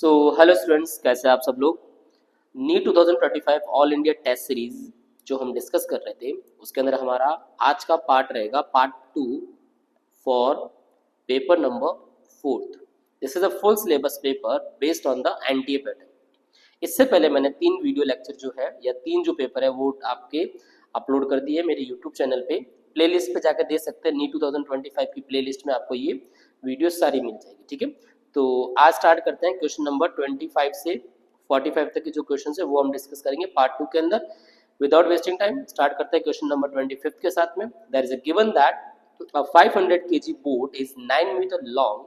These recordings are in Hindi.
सो हेलो स्टूडेंट्स, कैसे आप सब लोग। NEET 2025 all India test series जो हम डिस्कस कर रहे थे उसके अंदर हमारा आज का पार्ट रहेगा part 2 for paper number 4। This is a full syllabus paper based on the NTA pattern. इससे पहले मैंने 3 वीडियो लेक्चर जो है या 3 जो पेपर है वो आपके अपलोड कर दिए मेरे यूट्यूब चैनल पे। प्लेलिस्ट पे जाकर देख सकते हैं। नीट 2025 की प्लेलिस्ट में आपको ये वीडियो सारी मिल जाएगी। ठीक है, तो आज स्टार्ट करते हैं। क्वेश्चन नंबर 25 से 45 तक के जो क्वेश्चन है वो हम डिस्कस करेंगे पार्ट 2 के अंदर। विदाउट वेस्टिंग टाइम स्टार्ट करते हैं क्वेश्चन नंबर 25 के साथ में। There is a given that a 500 kg boat is 9 meter long,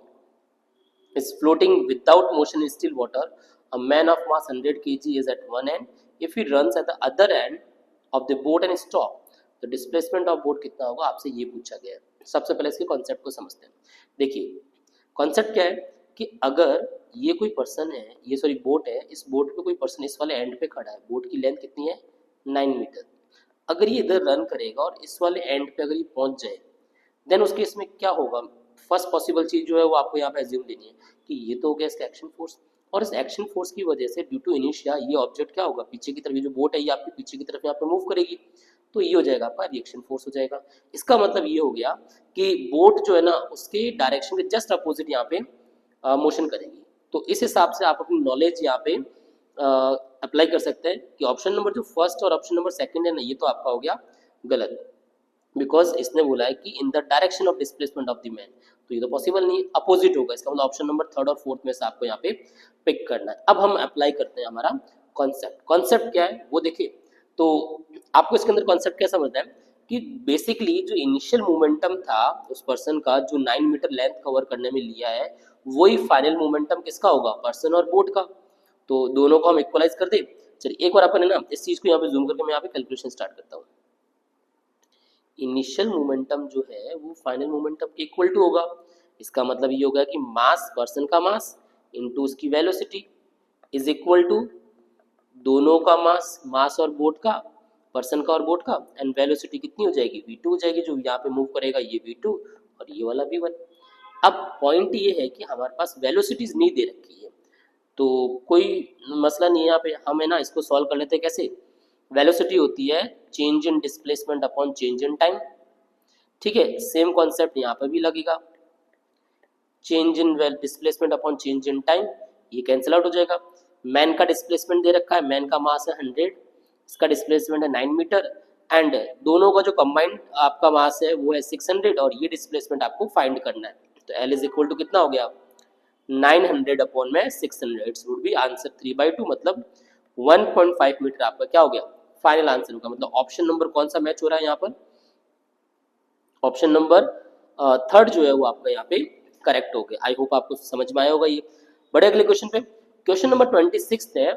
is floating without motion in still water. A man of mass 100 kg is at one end. If he runs at the other end of the boat and stop, तो डिस्प्लेसमेंट ऑफ बोट कितना होगा, आपसे ये पूछा गया है। सबसे पहले इसके कॉन्सेप्ट को समझते हैं। देखिए कॉन्सेप्ट क्या है कि अगर ये कोई पर्सन है, ये सॉरी बोट है, इस बोट पे कोई पर्सन इस वाले एंड पे खड़ा है। बोट की लेंथ कितनी है 9 मीटर। अगर ये इधर रन करेगा और इस वाले एंड पे अगर ये पहुंच जाए देन उस केस में क्या होगा। फर्स्ट पॉसिबल चीज जो है वो आपको यहाँ पे एज्यूम लेनी है कि ये तो हो गया इसका एक्शन फोर्स, और इस एक्शन फोर्स की वजह से ड्यू टू इनिशिया ये ऑब्जेक्ट क्या होगा, पीछे की तरफ, ये जो बोट है ये आपके पीछे की तरफ यहाँ पे मूव करेगी, तो ये हो जाएगा आपका रिएक्शन फोर्स हो जाएगा। इसका मतलब ये हो गया कि बोट जो है ना उसके डायरेक्शन के जस्ट अपोजिट यहाँ पे मोशन करेगी। तो इस हिसाब से आप अपनी नॉलेज यहाँ पे अप्लाई कर सकते हैं कि ऑप्शन नंबर जो फर्स्ट और ऑप्शन नंबर सेकंड है ना, ये तो आपका हो गया गलत, बिकॉज इसने बोला है कि in the direction of displacement of the man, तो ये तो पॉसिबल नहीं, अपोजिट होगा। इसका मतलब ऑप्शन नंबर थर्ड और फोर्थ में से आपको यहाँ पे पिक करना है। अब हम अप्लाई करते हैं हमारा कॉन्सेप्ट। कॉन्सेप्ट क्या है वो देखिए, तो आपको इसके अंदर कॉन्सेप्ट क्या समझना है कि बेसिकली जो इनिशियल मोमेंटम था उस पर्सन का जो 9 मीटर लेंथ कवर करने में लिया है, वही फाइनल मोमेंटम किसका होगा, पर्सन और बोट का। तो दोनों को हम इक्वलाइज कर दे। चलिए एक बार अपन है ना इस चीज को यहाँ पे जूम करके मैं यहाँ पे कैलकुलेशन स्टार्ट करता हूँ। इनिशियल मोमेंटम जो है वो फाइनल मोमेंटम के इक्वल टू होगा। इसका मतलब ये होगा कि मास, पर्सन का मास इनटू उसकी वेलोसिटी इज इक्वल टू दोनों का मास, मास और बोट का, पर्सन का और बोट का, एंड वेलोसिटी कितनी हो जाएगी v2 हो जाएगी। जो यहाँ पे मूव करेगा ये v2 और ये वाला v1। अब पॉइंट ये है कि हमारे पास वेलोसिटीज नहीं दे रखी है, तो कोई मसला नहीं है यहाँ पे। हम है ना इसको सॉल्व कर लेते हैं कैसे। वेलोसिटी होती है change in displacement upon change in time. ठीक है, सेम कॉन्सेप्ट यहाँ पे भी लगेगा। Change in displacement upon change in time, ये कैंसिल आउट हो जाएगा। मैन का डिस्प्लेसमेंट दे रखा है, मैन का मास है 100, इसका डिस्प्लेसमेंट है 9 मीटर, एंड दोनों का जो कंबाइंड आपका मास है वो है 600, और ये डिस्प्लेसमेंट आपको फाइंड करना है। तो एल इज इक्वल टू कितना हो गया 900 अपॉन में 600, इट्स वुड बी आंसर 3/2, मतलब 1.5 मीटर आपका क्या हो गया फाइनल आंसर होगा। मतलब ऑप्शन नंबर कौन सा मैच हो रहा है यहाँ पर, ऑप्शन नंबर थर्ड जो है वो आपका यहाँ पे करेक्ट हो गया। आई होप आपको समझ में आया होगा ये। बड़े अगले क्वेश्चन पे, क्वेश्चन नंबर 26 है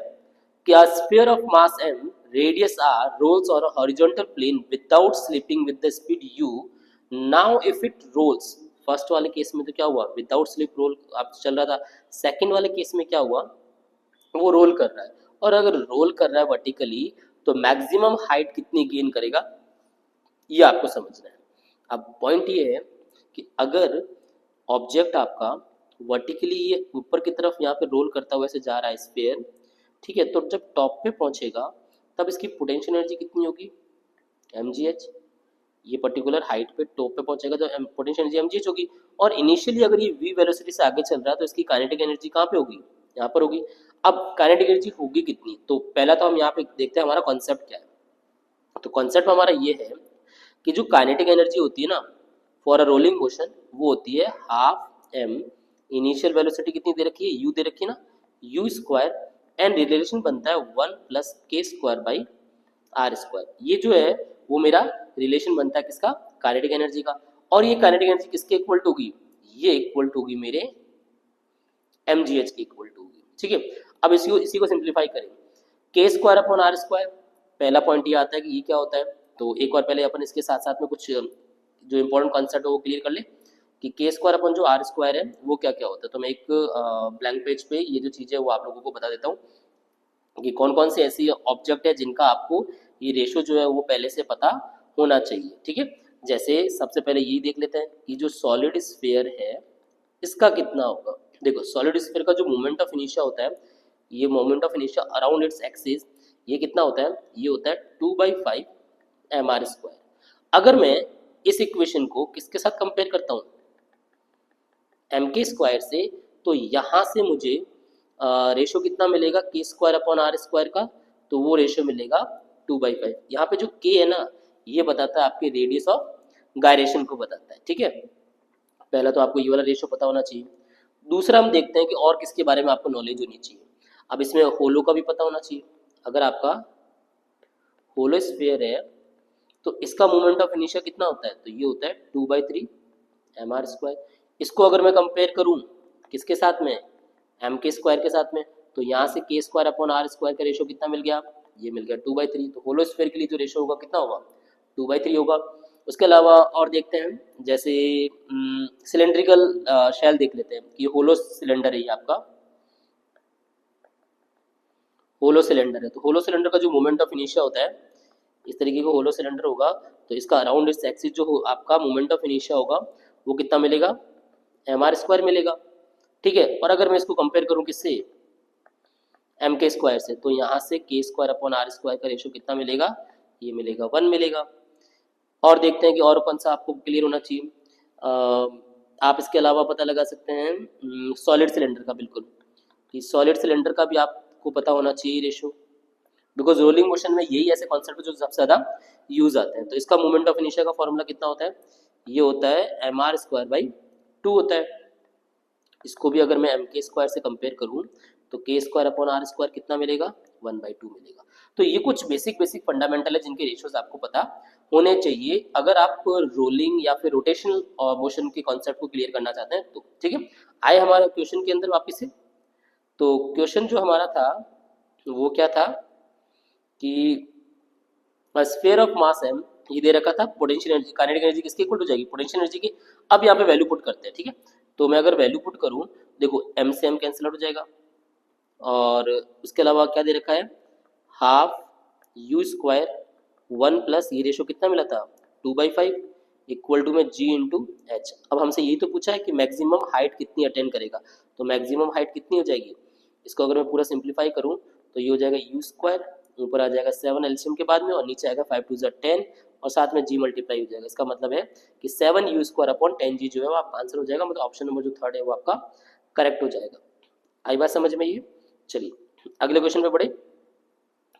कि a sphere of mass m, radius r, rolls on a horizontal plane without slipping with the speed u. Now if it rolls, first वाले केस में तो क्या हुआ, विदाउट स्लिप रोल आप चल रहा था। सेकंड वाले केस में क्या हुआ, वो रोल कर रहा है, और अगर रोल कर रहा है वर्टिकली तो मैक्सिमम हाइट कितनी गेन करेगा ये आपको समझना है। अब पॉइंट ये है कि अगर ऑब्जेक्ट आपका वर्टिकली ये ऊपर की तरफ यहाँ पे रोल करता हुआ ऐसे जा रहा है स्फीयर, ठीक है, तो जब टॉप पे पहुंचेगा तब इसकी पोटेंशियल एनर्जी कितनी होगी mgh। ये पर्टिकुलर हाइट पे टॉप पे पहुंचेगा तो पोटेंशियल एनर्जी mgh होगी। और इनिशियली अगर ये v वेलोसिटी से आगे चल रहा है तो इसकी काइनेटिक एनर्जी कहाँ पे होगी, यहाँ पर होगी। अब काइनेटिक एनर्जी होगी कितनी, तो पहला तो हम यहाँ पे देखते हैं हमारा कॉन्सेप्ट क्या है। तो कॉन्सेप्ट हमारा ये है कि जो काइनेटिक एनर्जी होती है ना फॉर अ रोलिंग मोशन, वो होती है हाफ m, इनिशियल वेलोसिटी कितनी दे रखी है u दे रखी है ना, u स्क्वायर, एंड रिलेशन बनता है 1 + k² बाई r²। ये जो है वो मेरा रिलेशन बनता है किसका, काइनेटिक एनर्जी का। और ये काइनेटिक एनर्जी किसके इक्वल टू होगी, ये इक्वल टू होगी मेरे mgh के इक्वल टू होगी। ठीक है, अब इसी को सिंप्लीफाई करें, k² अपॉन r²। पहला पॉइंट ये आता है कि ये क्या होता है, तो एक बार पहले अपन इसके साथ साथ में कुछ जो इंपॉर्टेंट कॉन्सेप्ट है वो क्लियर कर ले कि k² अपन जो r² है वो क्या क्या होता है। तो मैं एक ब्लैंक पेज पे ये जो चीज़ें वो आप लोगों को बता देता हूँ कि कौन कौन से ऐसी ऑब्जेक्ट है जिनका आपको ये रेशो जो है वो पहले से पता होना चाहिए। ठीक है, जैसे सबसे पहले यही देख लेते हैं कि जो सॉलिड स्फीयर है इसका कितना होगा। देखो सॉलिड स्फीयर का जो मोमेंट ऑफ इनिशिया होता है, ये मोमेंट ऑफ इनिशिया अराउंड इट्स एक्सिस, ये कितना होता है, ये होता है 2/5 mr²। अगर मैं इस इक्वेशन को किसके साथ कंपेयर करता हूँ, m² से, तो यहाँ से मुझे रेशो कितना मिलेगा, k²/r² का, तो वो रेशो मिलेगा 2/5। यहाँ पे जो k है ना, ये बताता है आपके रेडियस ऑफ गायरेशन को बताता है, ठीक है। पहला तो आपको ये वाला रेशो पता होना चाहिए। दूसरा हम देखते हैं कि और किसके बारे में आपको नॉलेज होनी चाहिए। अब इसमें होलो का भी पता होना चाहिए। अगर आपका होलो स्फीयर है तो इसका मोमेंट ऑफ इनिशिया कितना होता है, तो ये होता है 2/3 mr²। इसको अगर मैं कंपेयर करूं किसके साथ में, m² के साथ में, तो यहाँ से k²/r² का रेशो कितना मिल गया, ये मिल गया 2/3। तो होलो स्फीयर के लिए जो रेशो होगा कितना होगा, 2/3 होगा। उसके अलावा और देखते हैं, जैसे सिलेंड्रिकल शेल देख लेते हैं कि होलो सिलेंडर है, ये आपका होलो सिलेंडर है। तो होलो सिलेंडर का जो मोमेंट ऑफ इनिशिया होता है, इस तरीके का होलो सिलेंडर होगा, तो इसका अराउंड इट्स एक्सिस जो आपका मोमेंट ऑफ इनिशिया होगा वो कितना मिलेगा, mr² मिलेगा, ठीक है। और अगर मैं इसको कंपेयर करूं किससे, m² से, तो यहाँ से k²/r² का रेशो कितना मिलेगा, ये मिलेगा 1 मिलेगा। और देखते हैं कि और कौन सा आपको क्लियर होना चाहिए। आप इसके अलावा पता लगा सकते हैं सॉलिड सिलेंडर का, बिल्कुल कि सॉलिड सिलेंडर का भी आपको पता होना चाहिए रेशो, बिकॉज रोलिंग मोशन में यही ऐसे कॉन्सेप्ट जो सबसे ज़्यादा यूज आते हैं। तो इसका मोमेंट ऑफ इनिशिया का फॉर्मूला कितना होता है, ये होता है mr²/2 होता है। इसको भी अगर मैं m² से कंपेयर करूं तो k²/r² कितना मिलेगा, 1/2 मिलेगा। तो ये कुछ बेसिक फंडामेंटल है जिनके रेशियोज आपको पता होने चाहिए अगर आप रोलिंग या फिर रोटेशनल मोशन के कॉन्सेप्ट को क्लियर करना चाहते हैं तो, ठीक है। आए हमारे क्वेश्चन के अंदर वापस से। तो क्वेश्चन जो हमारा था वो क्या था कि स्फीयर ऑफ मास m, ये दे रखा था पोटेंशियल एनर्जी, काइनेटिक एनर्जी किसके इक्वल हो जाएगी, पोटेंशियल एनर्जी की। अब यहाँ पे वैल्यू पुट करते हैं, ठीक है। तो मैं अगर वैल्यू पुट करूँ, देखो m से m कैंसिल आउट हो जाएगा, और उसके अलावा क्या दे रखा है, हाफ u², 1 प्लस ये रेशो कितना मिला था 2/5 इक्वल टू में g इंटू एच। अब हमसे यही तो पूछा है कि मैक्सिमम हाइट कितनी अटेंड करेगा, तो मैक्सिमम हाइट कितनी हो जाएगी, इसको अगर मैं पूरा सिंप्लीफाई करूँ तो ये हो जाएगा u², ऊपर आ जाएगा 7 एलसीएम के बाद में, और नीचे आएगा 5 2 10, और साथ में g मल्टीप्लाई हो जाएगा। इसका मतलब है कि 7u²/10g जो है वो आपका आंसर हो जाएगा, मतलब ऑप्शन नंबर जो थर्ड है वो आपका करेक्ट हो जाएगा। आई बात समझ में ये। चलिए अगले क्वेश्चन पे बढ़े।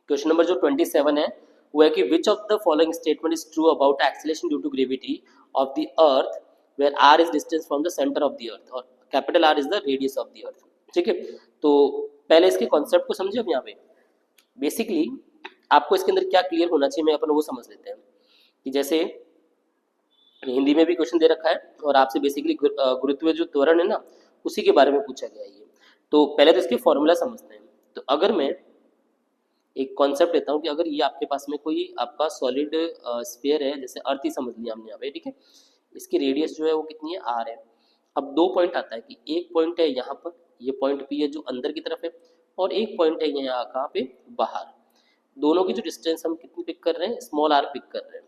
क्वेश्चन नंबर जो 27 है वो है कि which of the following statement is true about acceleration due to gravity of the earth where r is distance from the centre of the earth और capital R is the radius of the earth, ठीक है। तो पहले इसके कॉन्सेप्ट को समझे। अब यहाँ पे बेसिकली आपको इसके अंदर क्या क्लियर होना चाहिए, मैं अपन वो समझ लेते हैं कि जैसे हिंदी में भी क्वेश्चन दे रखा है और आपसे बेसिकली गुरुत्व जो त्वरण है ना उसी के बारे में पूछा गया है ये। तो पहले तो इसके फॉर्मूला समझते हैं। तो अगर मैं एक कॉन्सेप्ट लेता हूँ कि अगर ये आपके पास में कोई आपका सॉलिड स्फीयर है, जैसे अर्थ ही समझ लिया हमने यहाँ पे, ठीक है। इसकी रेडियस जो है वो कितनी है, r है। अब दो पॉइंट आता है कि एक पॉइंट है यहाँ पर, ये पॉइंट P है जो अंदर की तरफ है, और एक पॉइंट है यहाँ कहाँ पे, बाहर। दोनों की जो डिस्टेंस हम कितनी पिक कर रहे हैं, स्मॉल r पिक कर रहे हैं।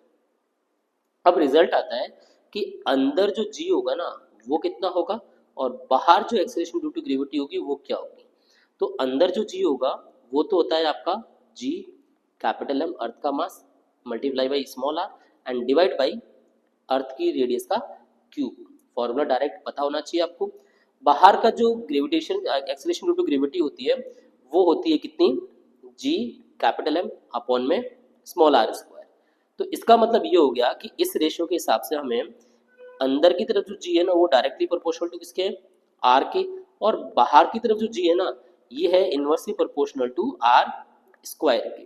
अब रिजल्ट आता है कि अंदर जो g होगा ना वो कितना होगा, और बाहर जो एक्सेलरेशन ड्यू टू ग्रेविटी होगी वो क्या होगी। तो अंदर जो g होगा वो तो होता है आपका g कैपिटल M अर्थ का mass multiply by small r and divide by earth की रेडियस का क्यूब। फॉर्मूला डायरेक्ट पता होना चाहिए आपको। बाहर का जो gravitation acceleration due to gravity होती है वो होती है कितनी, g कैपिटल M अपॉन में स्मॉल r²। तो इसका मतलब ये हो गया कि इस रेशियो के हिसाब से हमें अंदर की तरफ जो g है ना वो डायरेक्टली प्रोपोर्शनल टू किसके, r के, और बाहर की तरफ जो g है ना ये है इनवर्सली प्रोपोर्शनल टू r² के।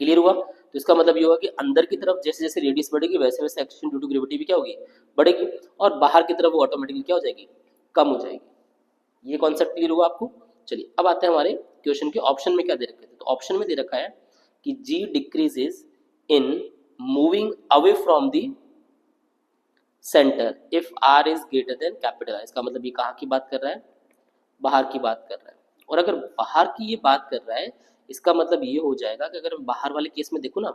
क्लियर हुआ। तो इसका मतलब ये होगा कि अंदर की तरफ जैसे जैसे रेडियस बढ़ेगी वैसे वैसे एक्सेलरेशन ड्यू टू ग्रेविटी भी क्या होगी, बढ़ेगी, और बाहर की तरफ वो ऑटोमेटिकली क्या हो जाएगी, कम हो जाएगी। ये कॉन्सेप्ट क्लियर हुआ आपको। चलिए अब आते हैं हमारे क्वेश्चन के ऑप्शन में क्या दे रखा है। तो ऑप्शन में दे रखा है कि g decreases in moving away from the centre if r is greater then capital R। इसका मतलब ये कहाँ की बात कर रहा है, बाहर की बात कर रहा है। और अगर बाहर की ये बात कर रहा है इसका मतलब ये हो जाएगा कि अगर बाहर वाले केस में देखो ना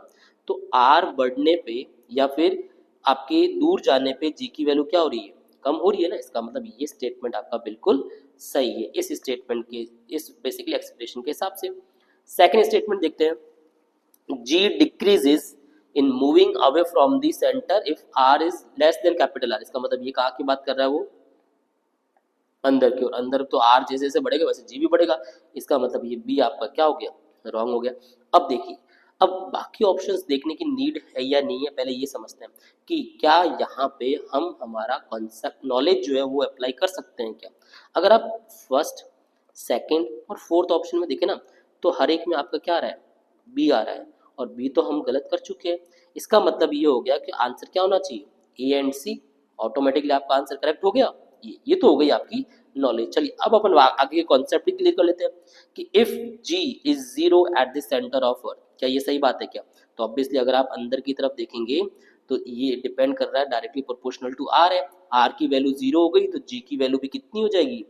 तो r बढ़ने पे या फिर आपके दूर जाने पे g की वैल्यू क्या हो रही है, कम हो रही है ना, इसका मतलब ये स्टेटमेंट आपका बिल्कुल सही है इस स्टेटमेंट के, इस बेसिकली एक्सप्रेशन के हिसाब से। सेकंड स्टेटमेंट देखते हैं, G decreases in moving away from the center if R is less than capital R। इसका मतलब ये कहाँ की बात कर रहा है वो, अंदर की ओर। अंदर तो R जैसे जैसे बढ़ेगा वैसे G भी बढ़ेगा, इसका मतलब ये B आपका क्या हो गया, रॉन्ग हो गया। अब देखिए, अब बाकी ऑप्शंस देखने की नीड है या नहीं है, पहले ये समझते हैं कि क्या यहाँ पे हम हमारा कॉन्सेप्ट नॉलेज जो है वो अप्लाई कर सकते हैं क्या। अगर आप फर्स्ट, सेकंड और फोर्थ ऑप्शन में देखें ना, तो हर एक में आपका क्या आ रहा है, बी आ रहा है, और बी तो हम गलत कर चुके हैं। इसका मतलब ये हो गया कि आंसर क्या होना चाहिए, ए एंड सी। ऑटोमेटिकली आपका आंसर करेक्ट हो गया। ये तो हो गई आपकी नॉलेज। चलिए अब अपन आगे के कॉन्सेप्ट भी क्लियर कर लेते हैं कि if g is zero at the centre of earth, क्या ये सही बात है क्या। तो ऑब्वियसली अगर आप अंदर की तरफ देखेंगे तो ये डिपेंड कर रहा है, डायरेक्टली प्रोपोर्शनल टू आर है। आर की वैल्यू जीरो हो गई तो जी की वैल्यू भी कितनी हो जाएगी,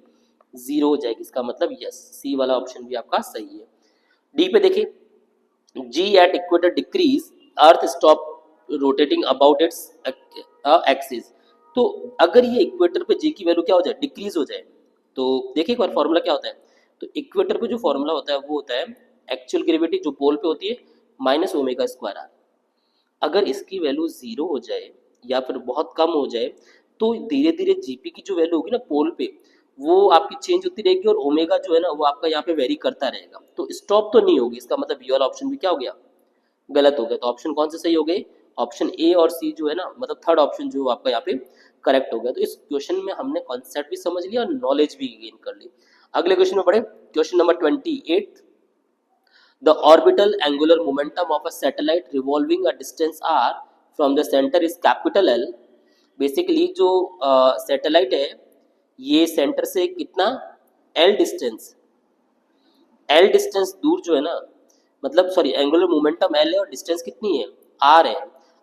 जीरो हो जाएगी। इसका मतलब यस, सी वाला ऑप्शन भी आपका सही है। डी पे देखिए, G at equator decrease, Earth stop rotating about its axis। तो अगर ये इक्वेटर पे G की वैल्यू क्या हो जाए, डिक्रीज हो जाए, तो देखिए एक बार फॉर्मूला क्या होता है। तो इक्वेटर पे जो फॉर्मूला होता है वो होता है एक्चुअल ग्रेविटी जो पोल पे होती है माइनस ओमेगा स्क्वायर आर। अगर इसकी वैल्यू जीरो हो जाए या फिर बहुत कम हो जाए तो धीरे धीरे जीपी की जो वैल्यू होगी ना पोल पे, वो आपकी चेंज होती रहेगी और ओमेगा जो है ना वो आपका यहाँ पे वेरी करता रहेगा, तो स्टॉप तो नहीं होगी। इसका मतलब ये वाला ऑप्शन भी क्या हो गया, गलत हो गया। तो ऑप्शन कौन से सही हो गए, ऑप्शन ए और सी जो है ना, मतलब थर्ड ऑप्शन जो आपका यहाँ पे करेक्ट हो गया। तो इस क्वेश्चन में हमने कॉन्सेप्ट भी समझ लिया और नॉलेज भी गेन कर ली। अगले क्वेश्चन में पढ़े, question number 28। The orbital angular momentum of a satellite revolving a distance r from the center is capital L। Basically जो सैटेलाइट है ये सेंटर से कितना L डिस्टेंस दूर जो है ना, मतलब सॉरी एंगुलर मोमेंटम L है और डिस्टेंस कितनी है R है।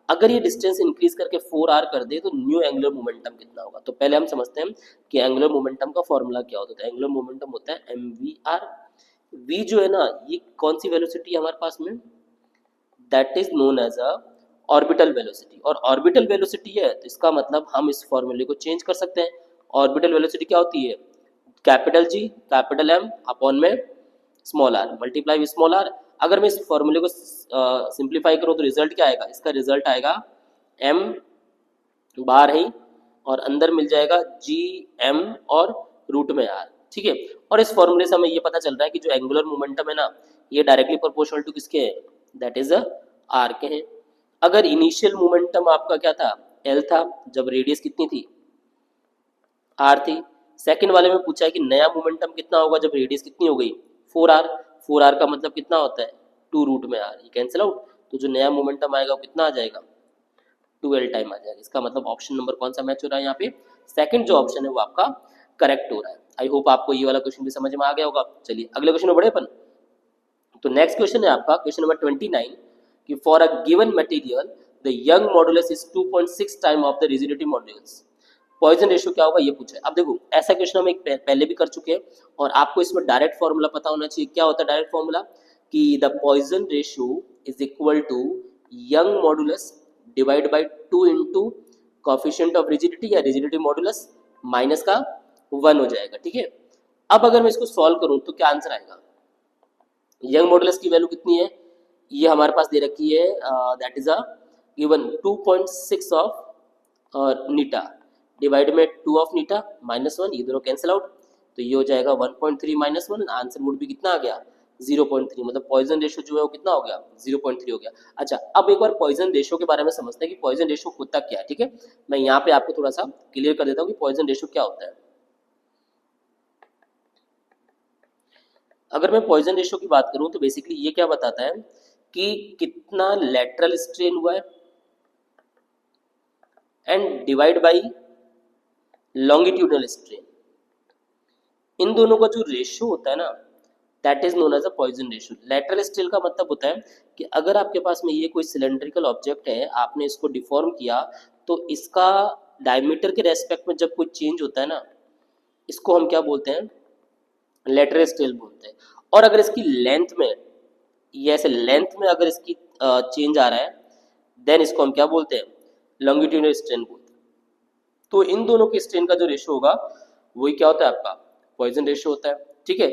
अगर ये डिस्टेंस इंक्रीज करके 4r कर दे तो न्यू एंगुलर मोमेंटम कितना होगा। तो पहले हम समझते हैं कि एंगुलर मोमेंटम का फॉर्मूला क्या होता है। एंगुलर मोमेंटम होता है mvr। v जो है ना ये कौन सी वेलोसिटी है हमारे पास में, that is known as a orbital velocity. और ऑर्बिटल वेलोसिटी है तो इसका मतलब हम इस फॉर्मूले को चेंज कर सकते हैं। ऑर्बिटल वेलोसिटी क्या होती है, capital G capital M upon में small R multiply with small R. अगर मैं इस फॉर्मूले को सिंप्लीफाई करूं तो रिजल्ट क्या आएगा, इसका रिजल्ट आएगा एम बाहर ही और अंदर मिल जाएगा जी एम और रूट में आर, ठीक है। और इस फॉर्मूले से हमें ये पता चल रहा है कि जो एंगुलर मोमेंटम है ना ये डायरेक्टली प्रोपोर्शनल टू किसके है, दैट इज आर के हैं। अगर इनिशियल मोमेंटम आपका क्या था, एल था, जब रेडियस कितनी थी, आर थी। सेकंड वाले में पूछा है कि नया मोमेंटम कितना होगा जब रेडियस कितनी हो गई, 4r। 4r का मतलब कितना होता है, 2 रूट में आर, ये कैंसिल आउट। तो जो नया मोमेंटम आएगा वो कितना आ जाएगा, 2l टाइम आ जाएगा। इसका मतलब ऑप्शन नंबर कौन सा मैच हो रहा है यहाँ पे, सेकंड जो ऑप्शन है वो आपका करेक्ट हो रहा है। आई होप आपको ये वाला क्वेश्चन भी समझ में आ गया होगा। चलिए अगले क्वेश्चन में बढ़े अपन। तो नेक्स्ट क्वेश्चन है आपका क्वेश्चन नंबर 29 कि for a given material the young modulus is 2.6 time of the rigidity modulus, Poisson ratio क्या होगा ये पूछा है। अब देखो ऐसा क्वेश्चन हम एक पहले भी कर चुके हैं और आपको इसमें डायरेक्ट फॉर्मूला पता होना चाहिए। क्या होता है डायरेक्ट फॉर्मूला, कि the Poisson ratio is equal to Young modulus divide by 2 into coefficient of rigidity या रिजिडिटी मॉडुलस माइनस का 1 हो जाएगा, ठीक है। अब अगर मैं इसको सॉल्व करूं तो क्या आंसर आएगा, यंग मॉडुलस की वैल्यू कितनी है, ये हमारे पास दे रखी है, that is a given 2.6 of Neeta divide में 2 ऑफ नीटा माइनस 1, ये दोनों कैंसिल आउट, तो ये हो जाएगा 1.3 माइनस 1, आंसर वुड भी कितना आ गया 0.3। मतलब पॉइजन रेशियो जो है वो कितना हो गया 0.3 हो गया। अच्छा अब एक बार पॉइजन रेशियो के बारे में समझते हैं कि पॉइजन रेशियो होता क्या है, ठीक है। मैं यहाँ पे आपको थोड़ा सा क्लियर कर देता हूँ कि पॉइजन रेशियो क्या होता है। अगर मैं पॉइजन रेशियो की बात करूं तो बेसिकली ये क्या बताता है कि कितना लेटरल स्ट्रेन हुआ है and divide by longitudinal strain, इन दोनों का जो रेशियो होता है ना that is known as a Poisson ratio. Lateral strain का मतलब होता है कि अगर आपके पास में ये कोई सिलेंड्रिकल ऑब्जेक्ट है, आपने इसको डिफॉर्म किया तो इसका डायमीटर के रेस्पेक्ट में जब कोई चेंज होता है ना, इसको हम क्या बोलते हैं, लेटरल स्ट्रेन बोलते हैं। और अगर इसकी लेंथ में, ये ऐसे लेंथ में अगर इसकी चेंज आ रहा है देन इसको हम क्या बोलते हैं, लॉन्गिट्यूडनल स्ट्रेन बोलते हैं। तो इन दोनों के स्ट्रेन का जो रेशियो होगा वही क्या होता है आपका पॉइजन रेशियो होता है। ठीक है,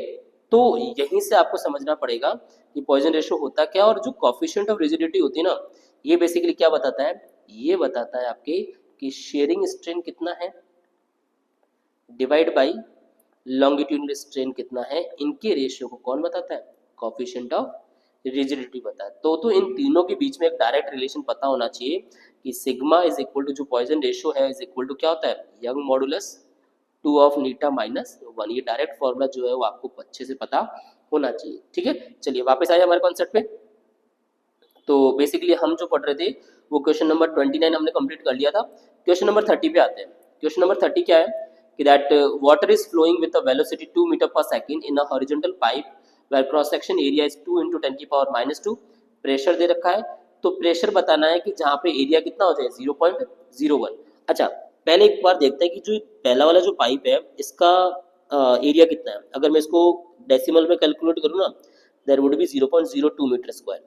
तो यहीं से आपको समझना पड़ेगा कि पॉइजन रेशियो होता क्या है। और जो कॉफिशिएंट ऑफ रिजिडिटी होती है ना, ये बेसिकली क्या बताता है, ये बताता है आपके कि शेयरिंग स्ट्रेन कितना है डिवाइड बाई लॉन्गिट्यूडनल स्ट्रेन कितना है, इनके रेशियो को कौन बताता है, कॉफिशिएंट ऑफ रिजिडिटी बताता है। तो इन तीनों के बीच में एक डायरेक्ट रिलेशन पता होना चाहिए कि सिग्मा इज इक्वल टू जो पॉइजन रेशियो है इज इक्वल टू क्या होता है, young modulus 2 of Neeta minus 1। ये डायरेक्ट फॉर्मूला जो है वो आपको अच्छे से पता होना चाहिए। ठीक है, चलिए वापस आइए हमारे कॉन्सेप्ट पे। तो बेसिकली हम जो पढ़ रहे थे वो क्वेश्चन नंबर 29 हमने कंप्लीट कर लिया था। क्वेश्चन नंबर 30 पे आते हैं। क्वेश्चन नंबर 30 क्या है कि that water is flowing with a velocity 2 metre पर second in a horizontal pipe where cross section area is 2 × 10⁻²। Pressure दे रखा है, तो प्रेशर बताना है कि जहाँ पे एरिया कितना हो जाए 0.01। अच्छा, पहले एक बार देखते हैं कि जो पहला वाला जो पाइप है इसका एरिया कितना है। अगर मैं इसको डेसिमल में कैलकुलेट करूँ ना, there would be 0.02 metre square,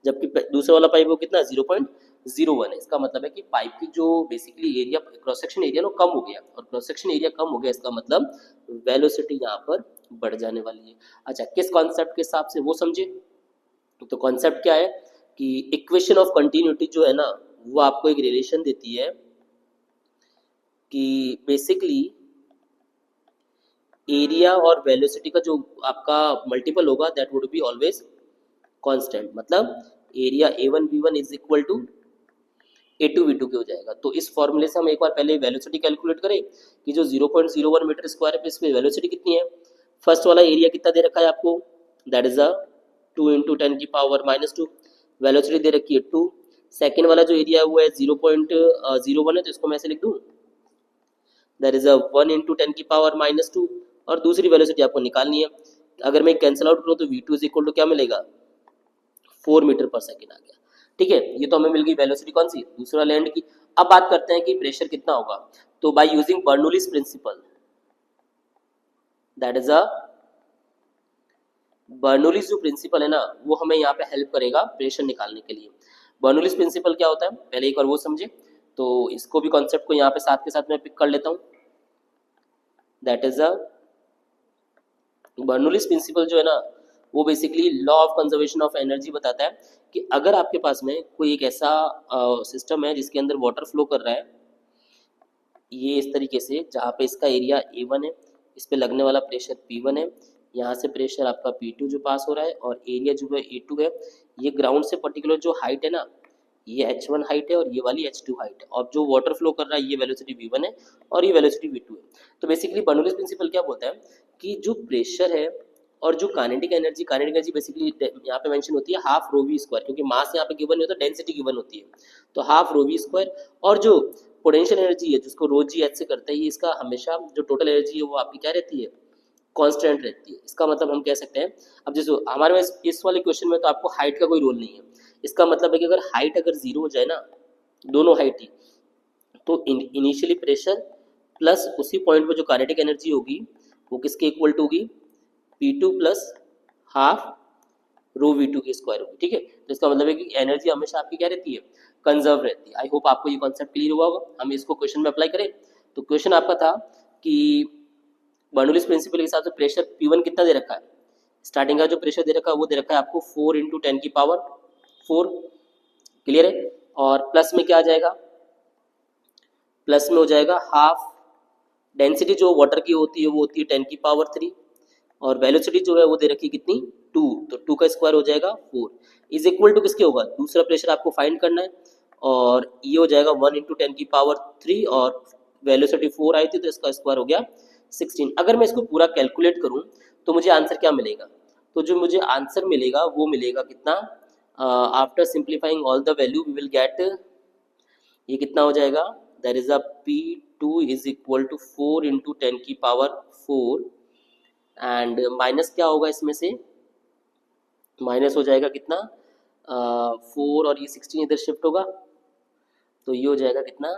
जबकि दूसरा वाला पाइप वो कितना 0.01 है। इसका मतलब है कि पाइप की जो basically area cross section area ना कम हो गया, और क्रॉस सेक्शन एरिया कम हो गया इसका मतलब वेलोसिटी यहाँ पर बढ़ जाने वाली है। अच्छा, किस कॉन्सेप्ट के हिसाब से वो समझे, तो कॉन्सेप्ट क्या है कि इक्वेशन ऑफ कंटिन्यूटी जो है ना वो आपको एक रिलेशन देती है कि बेसिकली एरिया और वेलोसिटी का जो आपका मल्टीपल होगा that would be always constant. मतलब area A1V1 is equal to A2V2 के हो जाएगा। तो इस फॉर्मूले से हम एक बार पहले वेलोसिटी कैलकुलेट करें कि जो 0.01 मीटर स्क्वायर पे इसमें वेलोसिटी कितनी है। फर्स्ट वाला एरिया कितना दे रखा है आपको, दैट इज अ 2 × 10⁻²। वेलोसिटी दे रखी है 2। सेकेंड वाला जो एरिया है वो है 0.01 है, तो इसको मैं ऐसे लिख दूँ, दैट इज अ 1 × 10⁻²। और दूसरी वेलोसिटी आपको निकालनी है। अगर मैं कैंसिल आउट करूँ तो V2 इज इक्वल टू क्या मिलेगा, 4 मीटर पर सेकेंड आ गया। ठीक है, ये तो हमें मिल गई वेलोसिटी कौन सी, दूसरा लैंड की। अब बात करते हैं कि प्रेशर कितना होगा। तो by using Bernoulli's principle, that is a Bernoulli's जो प्रिंसिपल है ना वो हमें यहाँ पे हेल्प करेगा प्रेशर निकालने के लिए। बर्नौलीज प्रिंसिपल क्या होता है पहले एक बार वो समझे, तो इसको भी कॉन्सेप्ट को यहाँ पे साथ के साथ मैं पिक कर लेता हूँ। That is a Bernoulli's principle जो है ना वो basically law of conservation of energy बताता है कि अगर आपके पास में कोई एक ऐसा सिस्टम है जिसके अंदर वाटर फ्लो कर रहा है ये इस तरीके से, जहाँ पे इसका एरिया A1 है, इस पे लगने वाला प्रेशर P1 है, यहाँ से प्रेशर आपका P2 जो पास हो रहा है, और एरिया जो है A2 है। ये ग्राउंड से पर्टिकुलर जो हाइट है ना ये H1 हाइट है और ये वाली H2 हाइट है, और जो वाटर फ्लो कर रहा है ये वेलोसिटी V1 है और ये वेलोसिटी V2 है। तो बेसिकली बर्नौलीज प्रिंसिपल क्या बोलता है कि जो प्रेशर है और जो काइनेटिक एनर्जी बेसिकली यहाँ पे मेंशन होती है हाफ रो वी स्क्वायर, क्योंकि मास यहाँ पे गिवन नहीं होता, डेंसिटी गिवन होती है, तो हाफ रो वी स्क्वायर। और जो पोटेंशियल एनर्जी है जिसको रो जी एच से करते हैं, ये इसका हमेशा जो टोटल एनर्जी है वो आपकी क्या रहती है, कांस्टेंट रहती है। इसका मतलब हम कह सकते हैं, अब जैसे हमारे पास इस वाले क्वेश्चन में तो आपको हाइट का कोई रोल नहीं है। इसका मतलब है कि अगर हाइट अगर जीरो हो जाए ना, दोनों हाइट ही, तो इनिशियली प्रेशर प्लस उसी पॉइंट पे जो काइनेटिक एनर्जी होगी वो किसके इक्वल टू होगी, P2 plus half rho V2 की स्क्वायर होगी। ठीक है, तो इसका मतलब है कि एनर्जी हमेशा आपकी क्या रहती है, कंजर्व रहती है। आई होप आपको ये कॉन्सेप्ट क्लियर हुआ होगा। हम इसको क्वेश्चन में अप्लाई करें तो क्वेश्चन आपका था कि बर्नौलीज प्रिंसिपल के हिसाब से प्रेशर P1 कितना दे रखा है, स्टार्टिंग का जो प्रेशर दे रखा है वो दे रखा है आपको 4 × 10⁻4। क्लियर है, और प्लस में क्या आ जाएगा, प्लस में हो जाएगा हाफ डेंसिटी जो वाटर की होती है वो होती है 10⁻3, और वेलोसिटी जो है वो दे रखी है कितनी 2, तो 2 का स्क्वायर हो जाएगा 4 इज इक्वल टू किसके होगा, दूसरा प्रेशर आपको फाइंड करना है, और ये हो जाएगा 1 × 10⁻3 और वेलोसिटी 4 आई थी तो इसका स्क्वायर हो गया 16। अगर मैं इसको पूरा कैलकुलेट करूं तो मुझे आंसर क्या मिलेगा, तो जो मुझे आंसर मिलेगा वो मिलेगा कितना, after simplifying all the value we will get, ये कितना हो जाएगा, that is a P2 is equal to 4 × 10⁻4 and minus क्या होगा इसमें से, माइनस हो जाएगा कितना 4 और ये 16 इधर शिफ्ट होगा, तो ये हो जाएगा कितना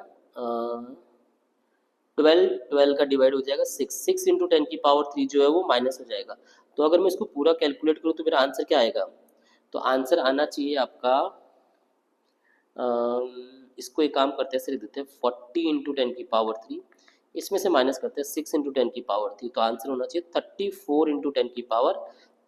12 का डिवाइड हो जाएगा 6 × 10⁻3 जो है वो माइनस हो जाएगा। तो अगर मैं इसको पूरा कैलकुलेट करूँ तो मेरा आंसर क्या आएगा, तो आंसर आना चाहिए आपका इसको एक काम करते हैं, ऐसे लिख देते हैं 40 इंटू 10 की पावर 3, इसमें से माइनस करते हैं 6 इंटू 10 की पावर 3, तो आंसर होना चाहिए 34 इंटू 10 की पावर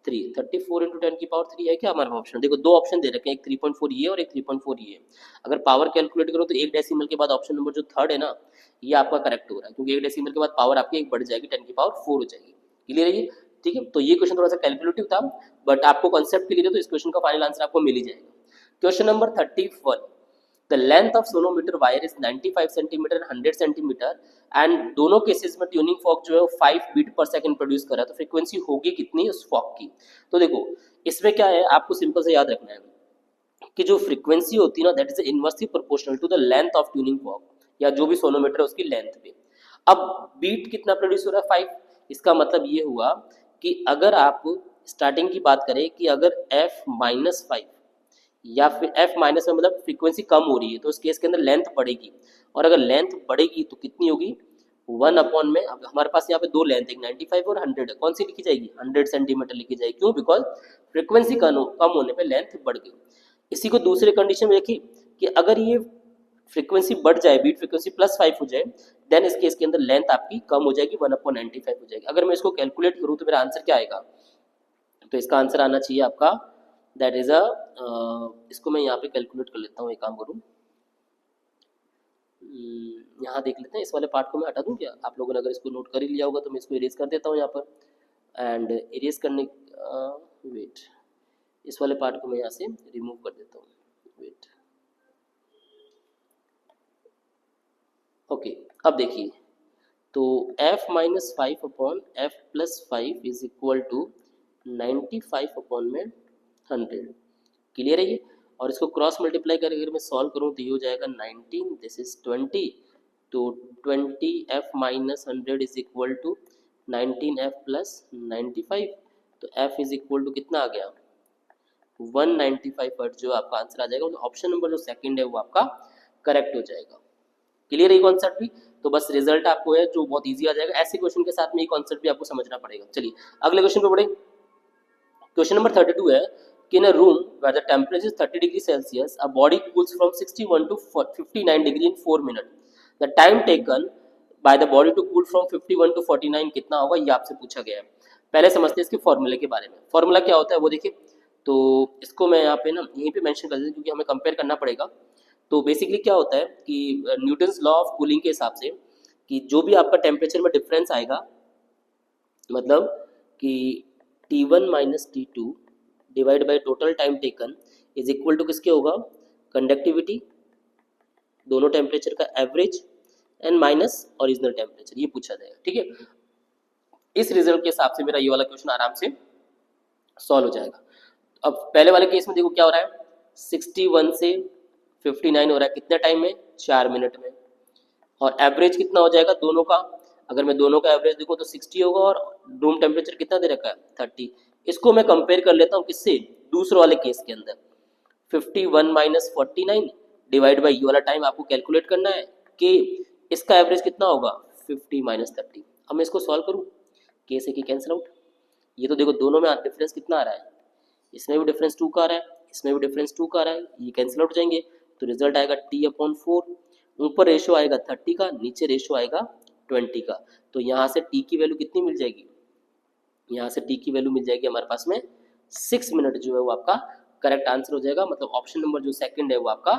3। 34 इंटू 10 की पावर 3 है क्या हमारे ऑप्शन? देखो दो ऑप्शन दे रखे हैं, एक 3.4 ये और एक 3.4 ये। अगर पावर कैलकुलेट करो तो एक डेसिमल के बाद ऑप्शन नंबर जो थर्ड है ना, ये आपका करेक्ट हो रहा है, क्योंकि एक डेसिमल के बाद पावर आपकी एक बढ़ जाएगी, 10 की पावर 4 हो जाएगी। क्लियर है ये? ठीक है, तो ये क्वेश्चन थोड़ा सा कैलकुलेटिव था, बट आपको कॉन्सेप्ट क्लियर है तो इस क्वेश्चन का फाइनल आंसर आपको मिल ही जाएगा। Question number 31, the length of sonometer wire is 95 centimetre 100 centimetre and दोनों केसेस में ट्यूनिंग फॉक जो है वो 5 बीट पर सेकंड प्रोड्यूस कर रहा है, तो फ्रीक्वेंसी होगी कितनी उस फॉक की? तो देखो इसमें क्या है, आपको सिंपल से याद रखना है कि जो फ्रीक्वेंसी होती है ना, that is inversely proportional to the length of tuning fork, या जो भी सोनोमीटर है उसकी लेंथ पे। अब बीट कितना प्रोड्यूस हो रहा है? 5। इसका मतलब ये हुआ कि अगर आप स्टार्टिंग की बात करें कि अगर f-5 या फिर f माइनस में मतलब फ्रीक्वेंसी कम हो रही है, तो उस केस के अंदर लेंथ बढ़ेगी, और अगर लेंथ बढ़ेगी तो कितनी होगी? 1 अपॉन में, अब हमारे पास यहाँ पे दो लेंथ है, 95 और 100 है, कौन सी लिखी जाएगी? 100 सेंटीमीटर लिखी जाएगी। क्यों? बिकॉज फ्रीक्वेंसी कम होने पे लेंथ बढ़ गई। इसी को दूसरे कंडीशन में देखिए कि अगर ये फ्रीक्वेंसी बढ़ जाए, बीट फ्रीक्वेंसी +5 हो जाए, देन इस केस के अंदर लेंथ आपकी कम हो जाएगी, 1/95 हो जाएगी। अगर मैं इसको कैलकुलेट करूँ तो मेरा आंसर क्या आएगा? तो इसका आंसर आना चाहिए आपका, दैट इज इसको मैं यहाँ पे कैलकुलेट कर लेता हूँ, एक काम करूँ, यहाँ देख लेते हैं, इस वाले पार्ट को मैं हटा दूँ क्या? आप लोगों ने अगर इसको नोट कर ही लिया होगा तो मैं इसको इरेज कर देता हूँ यहाँ पर, एंड इरेज करने वेट, इस वाले पार्ट को मैं यहाँ से रिमूव कर देता हूँ, वेट। ओके, अब देखिए, तो f-5 upon f+5 is equal to 95 upon में 100। क्लियर है ये? और इसको क्रॉस मल्टीप्लाई करके अगर मैं सॉल्व करूँ तो ये हो जाएगा 19, दिस इज 20, तो 20f-100 is equal to 19f+95, तो f इज इक्वल टू कितना आ गया? 195 हर्ट्ज जो आपका आंसर आ जाएगा, तो ऑप्शन नंबर जो सेकंड है वो आपका करेक्ट हो जाएगा। क्लियर है कॉन्सेप्ट भी? तो बस रिजल्ट आपको है जो बहुत इजी आ जाएगा, ऐसे क्वेश्चन के साथ में ये कॉन्सेप्ट भी आपको समझना पड़ेगा। चलिए अगले क्वेश्चन पे बढ़े। क्वेश्चन नंबर 32 है कि in a room where the temperature is 30 degree Celsius, a body cools from 61 to 59 degree in 4 minutes. The time taken by the body to cool from 51 to 49 कितना होगा, ये आपसे पूछा गया है। पहले समझते हैं इसके फॉर्मूले के बारे में। फॉर्मूला क्या होता है वो देखिए, तो इसको मैं यहाँ पे ना यहीं पे मेंशन कर देता हूँ क्योंकि हमें कंपेयर करना पड़ेगा। तो बेसिकली क्या होता है कि न्यूटन्स लॉ ऑफ कूलिंग के हिसाब से कि जो भी आपका टेम्परेचर में डिफरेंस आएगा, मतलब कि T1 minus T2 divide by total time taken is equal to किसके होगा? कंडक्टिविटी, दोनों टेम्परेचर का average, and minus original temperature, ये पूछा जाएगा। ठीक है, इस रिजल्ट के हिसाब से मेरा ये वाला क्वेश्चन आराम से सॉल्व हो जाएगा। अब पहले वाले केस में देखो क्या हो रहा है, 61 से 59 हो रहा है, कितने टाइम में? 4 मिनट में। और एवरेज कितना हो जाएगा दोनों का? अगर मैं दोनों का एवरेज देखूं तो 60 होगा, और रूम टेम्परेचर कितना दे रखा है? 30। इसको मैं कंपेयर कर लेता हूँ किससे? दूसरे वाले केस के अंदर 51 माइनस 49 डिवाइड बाई ये वाला टाइम आपको कैलकुलेट करना है कि इसका एवरेज कितना होगा? 50 माइनस 30। अब मैं इसको सॉल्व करूँ, केस है कि कैंसिल आउट। ये तो देखो दोनों में डिफरेंस कितना आ रहा है, इसमें भी डिफरेंस 2 का आ रहा है, इसमें भी डिफरेंस 2 का आ रहा है, ये कैंसिल आउट हो जाएंगे, तो रिजल्ट आएगा T/4। ऊपर रेशो आएगा 30 का, नीचे रेशो आएगा 20 का, तो यहाँ से T की वैल्यू कितनी मिल जाएगी? यहाँ से T की वैल्यू मिल जाएगी हमारे पास में 6 मिनट, जो है वो आपका करेक्ट आंसर हो जाएगा, मतलब ऑप्शन नंबर जो सेकंड है वो आपका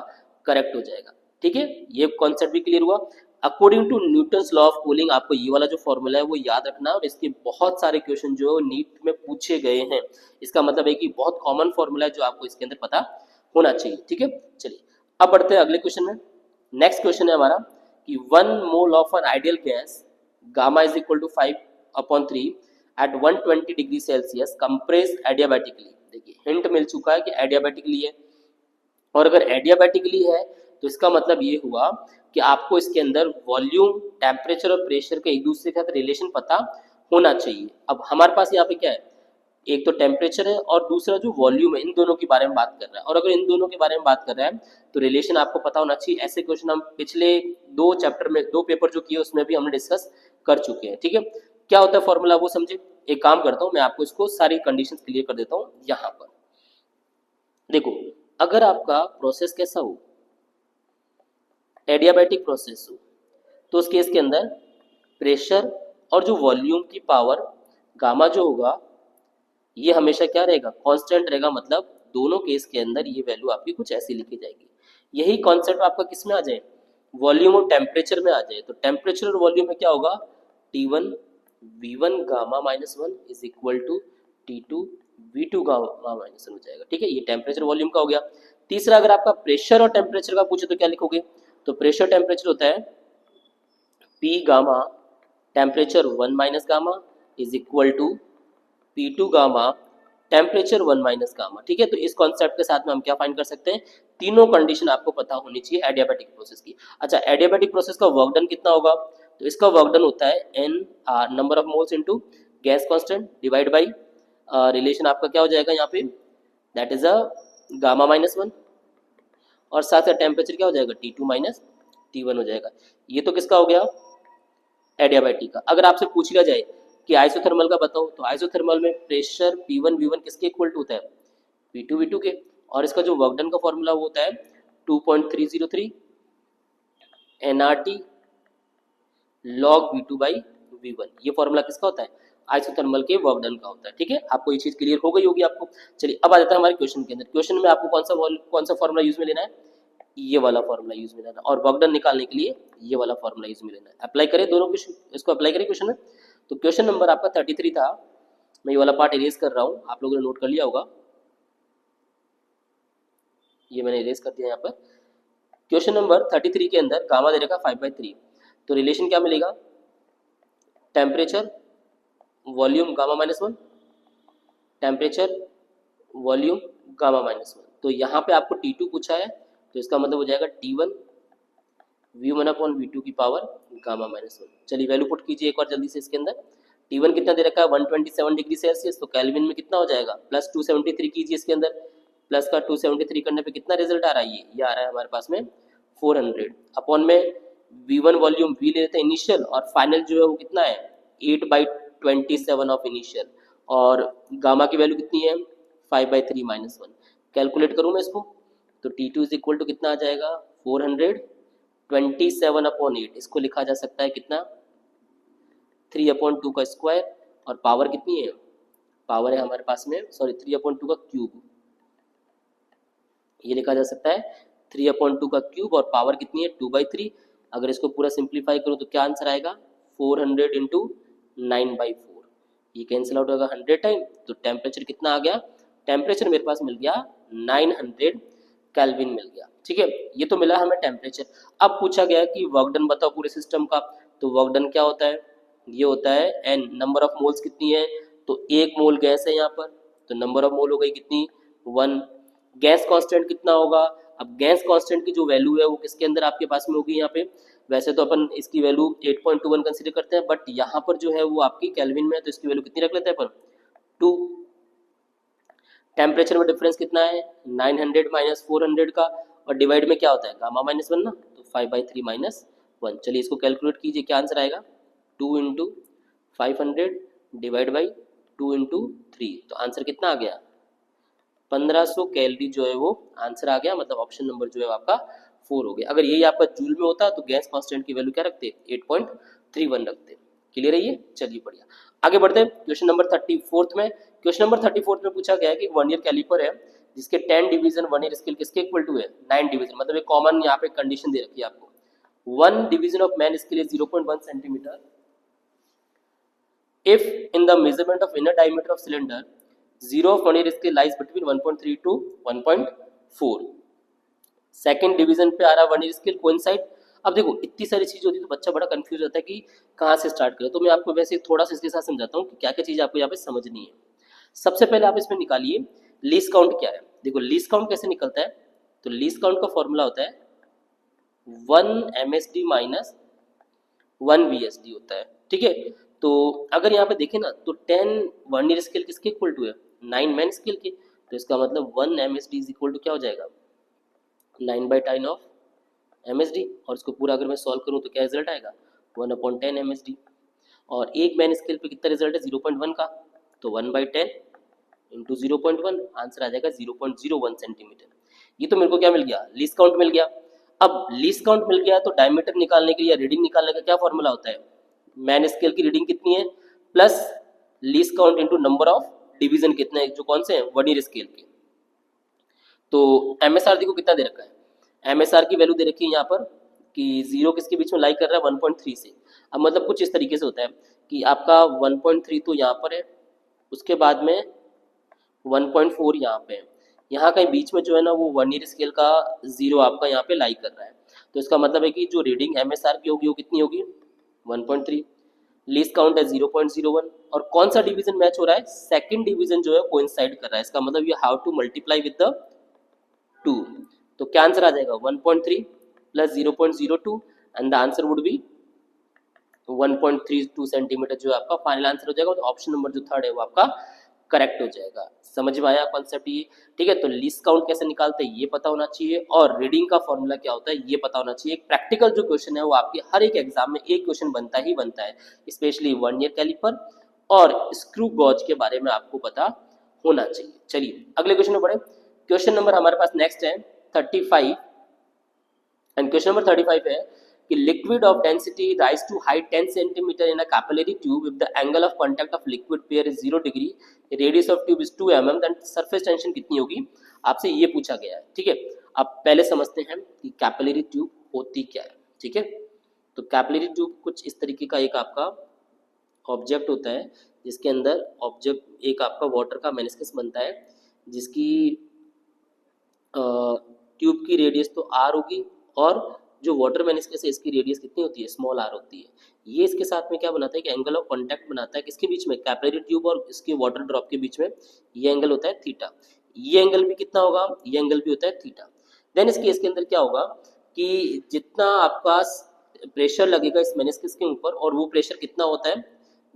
करेक्ट हो जाएगा। ठीक है, ये कॉन्सेप्ट भी क्लियर हुआ। According to Newton's law of cooling, आपको ये वाला जो फॉर्मूला है वो याद रखना है, और इसके बहुत सारे क्वेश्चन जो है नीट में पूछे गए हैं। इसका मतलब है कि बहुत कॉमन फॉर्मूला है जो आपको इसके अंदर पता होना चाहिए। ठीक है, चलिए अब बढ़ते हैं अगले क्वेश्चन में। नेक्स्ट क्वेश्चन है हमारा कि 1 mole of an ideal gas gamma is equal to 5/3 at 120 degree Celsius compressed adiabatically. देखिए हिंट मिल चुका है कि एडियाबैटिकली है, और अगर एडियाबैटिकली है तो इसका मतलब ये हुआ कि आपको इसके अंदर वॉल्यूम, टेम्परेचर और प्रेशर के एक दूसरे के साथ रिलेशन पता होना चाहिए। अब हमारे पास यहाँ पे क्या है, एक तो टेम्परेचर है और दूसरा जो वॉल्यूम है, इन दोनों के बारे में बात कर रहा है, और अगर इन दोनों के बारे में बात कर रहा है तो रिलेशन आपको पता होना चाहिए। ऐसे क्वेश्चन हम पिछले 2 चैप्टर में 2 पेपर जो किए उसमें भी हमने डिस्कस कर चुके हैं। ठीक है, क्या होता है फॉर्मूला वो समझे। एक काम करता हूँ, मैं आपको इसको सारी कंडीशंस क्लियर कर देता हूँ। यहाँ पर देखो, अगर आपका प्रोसेस कैसा हो, एडियाबैटिक प्रोसेस हो तो उस केस के अंदर प्रेशर और जो वॉल्यूम की पावर गामा जो होगा ये हमेशा क्या रहेगा, कांस्टेंट रहेगा। मतलब दोनों केस के अंदर ये वैल्यू आपकी कुछ ऐसी लिखी जाएगी। यही कॉन्सेप्ट आपका किस में आ जाए, वॉल्यूम और टेम्परेचर में आ जाए। तो टेम्परेचर और वॉल्यूम में क्या होगा, T1 V1 gamma -1 is equal to T2 V2 gamma -1 हो जाएगा। ठीक है, ये टेम्परेचर वॉल्यूम का हो गया। तीसरा, अगर आपका प्रेशर और टेम्परेचर का पूछे तो क्या लिखोगे, तो प्रेशर टेम्परेचर होता है P gamma temperature 1 minus gamma is equal to P2 gamma temperature 1 minus gamma. ठीक है, तो इस कॉन्सेप्ट के साथ में हम क्या फाइंड कर सकते हैं, तीनों कंडीशन आपको पता होनी चाहिए एडियाबैटिक प्रोसेस की। अच्छा, एडियाबैटिक प्रोसेस का वर्क डन कितना होगा, तो इसका वर्क डन होता है N number of moles into gas constant divide by relation आपका क्या हो जाएगा यहाँ पे, दैट इज अ गामा -1 और साथ साथ टेम्परेचर क्या हो जाएगा T2 माइनस T1 हो जाएगा। ये तो किसका हो गया, एडियाबैटिक का। अगर आपसे पूछ लिया जाए कि आइसोथर्मल का बताओ, तो आइसोथर्मल में प्रेशर P1 V1 किसके इक्वल टू होता है, P2 V2 के, और इसका जो वर्क डन का फॉर्मूला वो होता है 2.303 nRT log V2 by V1। ये फॉर्मूला किसका होता है, आइसोथर्मल के वर्क डन का होता है। ठीक है, आपको ये चीज क्लियर हो गई होगी आपको। चलिए अब आ जाता है हमारे क्वेश्चन के अंदर। क्वेश्चन में आपको कौन सा फॉर्मूला यूज में लेना है, ये वाला फॉर्मूला यूज में लेना है, और वर्क डन निकालने के लिए ये वाला फॉर्मूला यूज में लेना है। अप्लाई करें दोनों क्वेश्चन, इसको अप्लाई करें क्वेश्चन में। तो क्वेश्चन नंबर आपका 33 था, मैं ये वाला पार्ट इरेज कर रहा हूँ, आप लोगों ने नोट कर लिया होगा, ये मैंने इरेज कर दिया यहाँ पर। क्वेश्चन नंबर 33 के अंदर गामा दे रखा 5/3, तो रिलेशन क्या मिलेगा, temperature volume gamma -1 temperature volume gamma -1। तो यहाँ पे आपको T2 पूछा है, तो इसका मतलब हो जाएगा T1 V1 अपॉन V2 की पावर गामा -1। चलिए वैल्यू पुट कीजिए एक बार जल्दी से इसके अंदर। T1 कितना दे रखा है 127 डिग्री सेल्सियस, तो केल्विन में कितना हो जाएगा, प्लस 273 कीजिए इसके अंदर। प्लस का 273 करने पे कितना रिजल्ट आ रहा है, ये आ रहा है हमारे पास में 400 अपॉन में V1 वॉल्यूम V ले लेते हैं इनिशियल, और फाइनल जो है वो कितना है 8/27 ऑफ इनिशियल, और गामा की वैल्यू कितनी है 5/3 -1। कैलकुलेट करूँ मैं इसको, तो T2 इज इक्वल टू कितना आ जाएगा 427 अपॉन 8, इसको लिखा जा सकता है कितना 3/2 का स्क्वायर, और पावर कितनी है, पावर है हमारे पास में, सॉरी 3/2 का क्यूब, ये लिखा जा सकता है 3/2 का क्यूब, और पावर कितनी है 2/3। अगर इसको पूरा सिंप्लीफाई करूँ तो क्या आंसर आएगा 400 इंटू 9/4, ये कैंसिल आउट होगा 100 टाइम, तो टेम्परेचर कितना आ गया, टेम्परेचर मेरे पास मिल गया 900 केल्विन मिल गया। ठीक है, ये तो मिला हमें टेम्परेचर। अब पूछा गया कि वर्क डन बताओ पूरे सिस्टम का, तो वर्क डन क्या होता है, ये होता है एन, नंबर ऑफ मोल्स कितनी है, तो 1 मोल गैस है यहाँ पर, तो नंबर ऑफ मोल हो गई कितनी 1। गैस कांस्टेंट कितना होगा, अब गैस कांस्टेंट की जो वैल्यू है वो किसके अंदर आपके पास में होगी यहाँ पे, वैसे तो अपन इसकी वैल्यू 8.21 कंसीडर करते हैं, बट यहाँ पर जो है वो आपकी केल्विन में है, तो इसकी वैल्यू कितनी रख लेते हैं अपन 2। टेम्परेचर में डिफरेंस कितना है 900 माइनस 400 का, और डिवाइड में क्या होता है गामा -1 ना, तो 5/3 -1। चलिए इसको कैलकुलेट कीजिए, क्या आंसर आएगा 2 इंटू 500 डिवाइड बाई 2 इंटू 3, तो आंसर कितना आ गया 1500 कैलोरी जो है वो आंसर आ गया, मतलब ऑप्शन नंबर जो है आपका 4 हो गया। अगर यही आपका जूल में होता तो गैस कांस्टेंट की वैल्यू क्या रखते 8.31 रखते। क्लियर है ये, चलिए बढ़िया आगे बढ़ते हैं। क्वेश्चन नंबर 34 में, क्वेश्चन नंबर 34 में पूछा गया है कि वर्नियर कैलिपर है जिसके 10 डिवीजन वर्नियर स्केल किसके इक्वल टू है 9 डिवीजन, मतलब एक कॉमन यहाँ पे कंडीशन दे रखी है आपको। 1 division of main scale is 0.1 centimetre if in the measurement of inner diameter of cylinder zero of vernier scale lies between 1.3 to 1.4। Second division पे आ रहा वर्नियर स्केल कोइंसाइड। अब देखो इतनी सारी चीज़ होती है तो बच्चा बड़ा कंफ्यूज होता है कि कहाँ से स्टार्ट करें, तो मैं आपको वैसे थोड़ा सा इसके साथ समझाता हूँ कि क्या क्या चीज़ आपको यहाँ पे समझनी है। सबसे पहले आप इसमें निकालिए लीस्ट काउंट क्या है। देखो लीस्ट काउंट कैसे निकलता है, तो लीस्ट काउंट का फॉर्मूला होता है 1 MSD माइनस 1 VSD होता है। ठीक है, तो अगर यहाँ पे देखें ना तो 10 वर्नियर स्केल किसके इक्वल टू है 9 मैन स्केल के, तो इसका मतलब 1 MSD इज इक्वल टू क्या हो जाएगा 9/10 ऑफ MSD, और इसको पूरा अगर मैं सॉल्व करूँ तो क्या रिजल्ट आएगा 1/10 MSD, और एक मैन स्केल पे कितना रिजल्ट है 0.1 का, तो 1/10 इंटू 0.1 आंसर आ जाएगा 0.01 सेंटीमीटर। ये तो मेरे को क्या मिल गया लीस्ट काउंट मिल गया। अब लीस्ट काउंट मिल गया तो डायमीटर निकालने के लिए या रीडिंग निकालने का क्या फॉर्मूला होता है, मैन स्केल की रीडिंग कितनी है plus least count into number of division कितने हैं, जो कौन से हैं, वर्नियर स्केल के। तो एमएसआर देखो कितना दे रखा है, एमएसआर की वैल्यू दे रखी है यहाँ पर कि 0 किसके बीच में लाई कर रहा है 1.3 से। अब मतलब कुछ इस तरीके से होता है कि आपका 1.3 तो यहाँ पर है, उसके बाद में 1.4 यहाँ पे है, यहाँ कहीं बीच में जो है ना वो वर्नियर स्केल का 0 आपका यहाँ पे लाई कर रहा है। तो इसका मतलब है कि जो रीडिंग एमएसआर की होगी वो कितनी होगी 1.3, लीस्ट काउंट है 0.01, और कौन सा डिवीजन मैच हो रहा है, सेकंड डिवीजन जो है कोइंसाइड कर रहा है। इसका मतलब you have to multiply with the 2। तो क्या आंसर आ जाएगा 1.3 plus 0.02 and the answer would be 1.32 centimetre जो आपका फाइनल आंसर हो जाएगा। तो ऑप्शन नंबर जो थर्ड है वो आपका करेक्ट हो जाएगा। समझ में आया कॉन्सेप्ट ये, ठीक है। तो लीस्ट काउंट कैसे निकालते हैं ये पता होना चाहिए, और रीडिंग का फॉर्मूला क्या होता है ये पता होना चाहिए। एक प्रैक्टिकल जो क्वेश्चन है वो आपके हर एक एग्जाम में एक क्वेश्चन बनता ही बनता है, स्पेशली वर्नियर कैलिपर और स्क्रू गॉज के बारे में आपको पता होना चाहिए। चलिए अगले क्वेश्चन में बढ़े। क्वेश्चन नंबर हमारे पास नेक्स्ट है 35, एंड क्वेश्चन नंबर 35 है कि liquid of density rise to height 10 centimeter in a capillary tube if the angle of contact of liquid pair is 0 degree, radius of tube is 2 mm, then surface tension कितनी होगी, आपसे ये पूछा गया है, ठीक है। अब पहले समझते हैं कि कैपिलरी ट्यूब होती क्या है, ठीक है। तो कैपिलरी ट्यूब कुछ इस तरीके का एक आपका ऑब्जेक्ट होता है जिसके अंदर ऑब्जेक्ट एक आपका वाटर का मेनिस्कस बनता है, जिसकी ट्यूब की रेडियस तो आर होगी, और जो वाटर मेनिस्कस है इसकी रेडियस कितनी होती है, स्मॉल आर होती है। ये इसके साथ में क्या बनाता है कि एंगल ऑफ कांटेक्ट बनाता है किसके बीच में, कैपिलरी ट्यूब और इसके वाटर ड्रॉप के बीच में। ये एंगल होता है थीटा, ये एंगल भी कितना होगा, ये एंगल भी होता है थीटा। देन इस केस के अंदर क्या होगा कि जितना आपका प्रेशर लगेगा इस मेनिस्कस के ऊपर, और वो प्रेशर कितना होता है,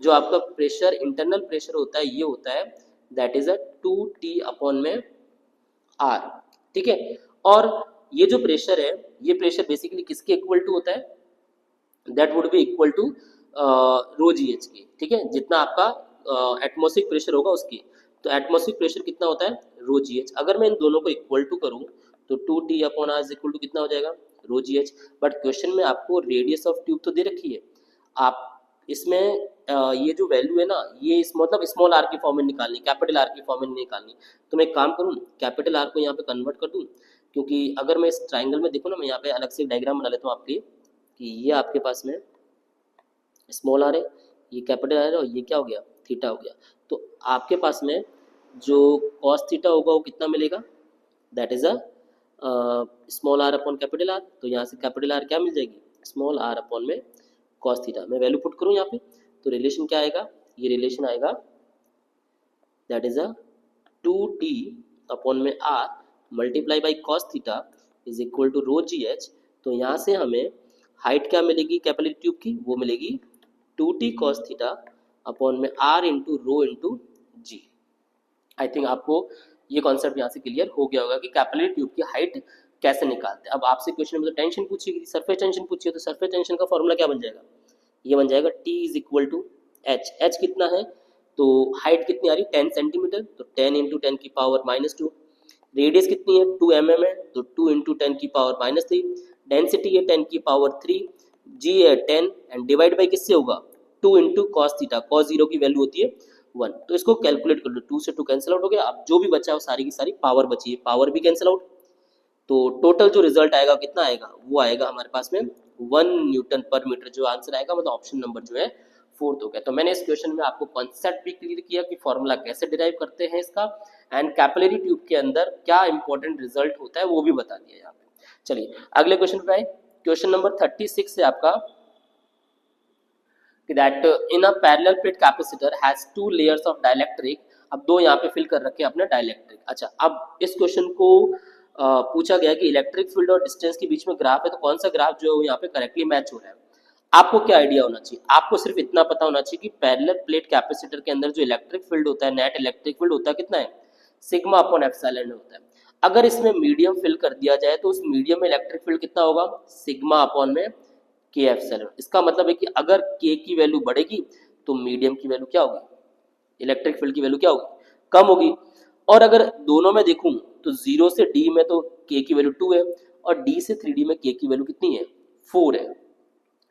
जो आपका प्रेशर इंटरनल प्रेशर होता है ये होता है that is a 2T upon में R, ठीक है। और ये जो प्रेशर है ये प्रेशर बेसिकली किसके इक्वल टू होता है, that would be equal to rho ji h के, ठीक है। जितना आपका एटमॉस्फेरिक प्रेशर होगा उसकी, तो एटमॉस्फेरिक प्रेशर कितना होता है रो जी एच। अगर मैं इन दोनों को इक्वल टू करूं तो 2T upon are equal to कितना हो जाएगा रो जी एच। बट क्वेश्चन में आपको रेडियस ऑफ ट्यूब तो दे रखी है, आप इसमें ये जो वैल्यू है ना ये मतलब स्मॉल आर की फॉर्म में निकालनी, कैपिटल आर की फॉर्म में निकालनी। तो मैं एक काम करूँ कैपिटल आर को यहाँ पे कन्वर्ट कर दूँ, क्योंकि अगर मैं इस ट्राइंगल में देखूँ ना, मैं यहाँ पे अलग से डायग्राम बना लेता हूँ आपके कि ये आपके पास में स्मॉल आर है, ये कैपिटल आर है, और ये क्या हो गया थीटा हो गया। तो आपके पास में जो कॉस थीटा होगा वो कितना मिलेगा, that is a small r upon capital r. तो यहाँ से कैपिटल आर क्या मिल जाएगी, स्मॉल आर अपॉन में कॉस थीटा। मैं वैल्यू पुट करूँ यहाँ पे तो रिलेशन क्या आएगा, ये रिलेशन आएगा that is a 2T upon में R multiply by cos theta is equal to rho ji H. तो यहाँ से हमें हाइट क्या मिलेगी कैपिलरी ट्यूब की, वो मिलेगी 2T कॉस थीटा अपॉन में r into rho into g. I think आपको ये कॉन्सेप्ट यहाँ से क्लियर हो गया होगा कि कैपिलरी ट्यूब की हाइट कैसे निकालते हैं। अब आपसे क्वेश्चन में तो टेंशन पूछी गई, सरफेस टेंशन पूछी है, तो सरफेस टेंशन का फॉर्मूला क्या बन जाएगा, ये बन जाएगा T is equal to h. H कितना है, तो हाइट कितनी आ रही 10 सेंटीमीटर, तो 10 इंटू 10 की पावर -2। रेडियस कितनी है 2 mm है, तो 2 इंटू 10 की पावर -3। डेंसिटी है 10 की पावर 3, जी है 10, एंड डिवाइड बाई किससे होगा 2 इंटू कॉस थीटा, कॉस 0 की वैल्यू होती है 1। तो इसको कैलकुलेट कर लो, 2 से 2 कैंसिल आउट हो गया। अब जो भी बचा वो सारी की सारी पावर बची है, पावर भी कैंसिल आउट। तो टोटल जो रिजल्ट आएगा कितना आएगा, वो आएगा हमारे पास में 1 न्यूटन पर मीटर जो आंसर आएगा, मतलब ऑप्शन नंबर जो है फोर्थ हो गया। तो मैंने इस क्वेश्चन में आपको कॉन्सेप्ट भी क्लियर किया कि फॉर्मूला कैसे डिराइव करते हैं इसका, एंड कैपिलरी ट्यूब के अंदर क्या इंपॉर्टेंट रिजल्ट होता है वो भी बता दिया यहाँ पे। चलिए अगले क्वेश्चन पे आए। क्वेश्चन नंबर 36 से आपका that in a parallel plate capacitor has 2 layers of dielectric. अब दो यहाँ पे फिल कर रखे हैं अपने डाइलेक्ट्रिक। अच्छा, अब इस क्वेश्चन को पूछा गया कि इलेक्ट्रिक फील्ड और डिस्टेंस के बीच में ग्राफ है, तो कौन सा ग्राफ जो है यहाँ पे करेक्टली मैच हो रहा है। आपको क्या आइडिया होना चाहिए, आपको सिर्फ इतना पता होना चाहिए कि पैरेलल प्लेट कैपेसिटर के अंदर जो इलेक्ट्रिक फील्ड होता है, नेट इलेक्ट्रिक फील्ड होता है कितना है, सिग्मा अपॉन एप्सिलॉन होता है। अगर इसमें मीडियम फिल कर दिया जाए तो उस मीडियम में इलेक्ट्रिक फील्ड कितना होगा, सिग्मा अपॉन में के एप्सिलॉन। इसका मतलब है कि अगर के की वैल्यू बढ़ेगी तो मीडियम की वैल्यू क्या होगी, इलेक्ट्रिक फील्ड की वैल्यू क्या होगी, कम होगी। और अगर दोनों में देखूं तो 0 से D में तो के की वैल्यू 2 है, और डी से 3D में के की वैल्यू कितनी है, 4 है।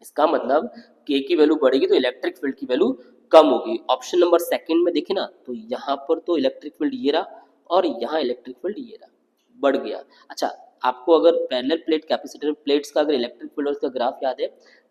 इसका मतलब के की वैल्यू बढ़ेगी तो इलेक्ट्रिक फील्ड की वैल्यू कम होगी। ऑप्शन नंबर सेकंड में देखे ना, तो यहाँ पर तो इलेक्ट्रिक फील्ड ये रहा और यहाँ इलेक्ट्रिक फील्ड ये रहा, बढ़ गया। अच्छा, आपको अगर पैरेलल प्लेट कैपेसिटर प्लेट्स का अगर इलेक्ट्रिक फील्ड और उसका ग्राफ याद है,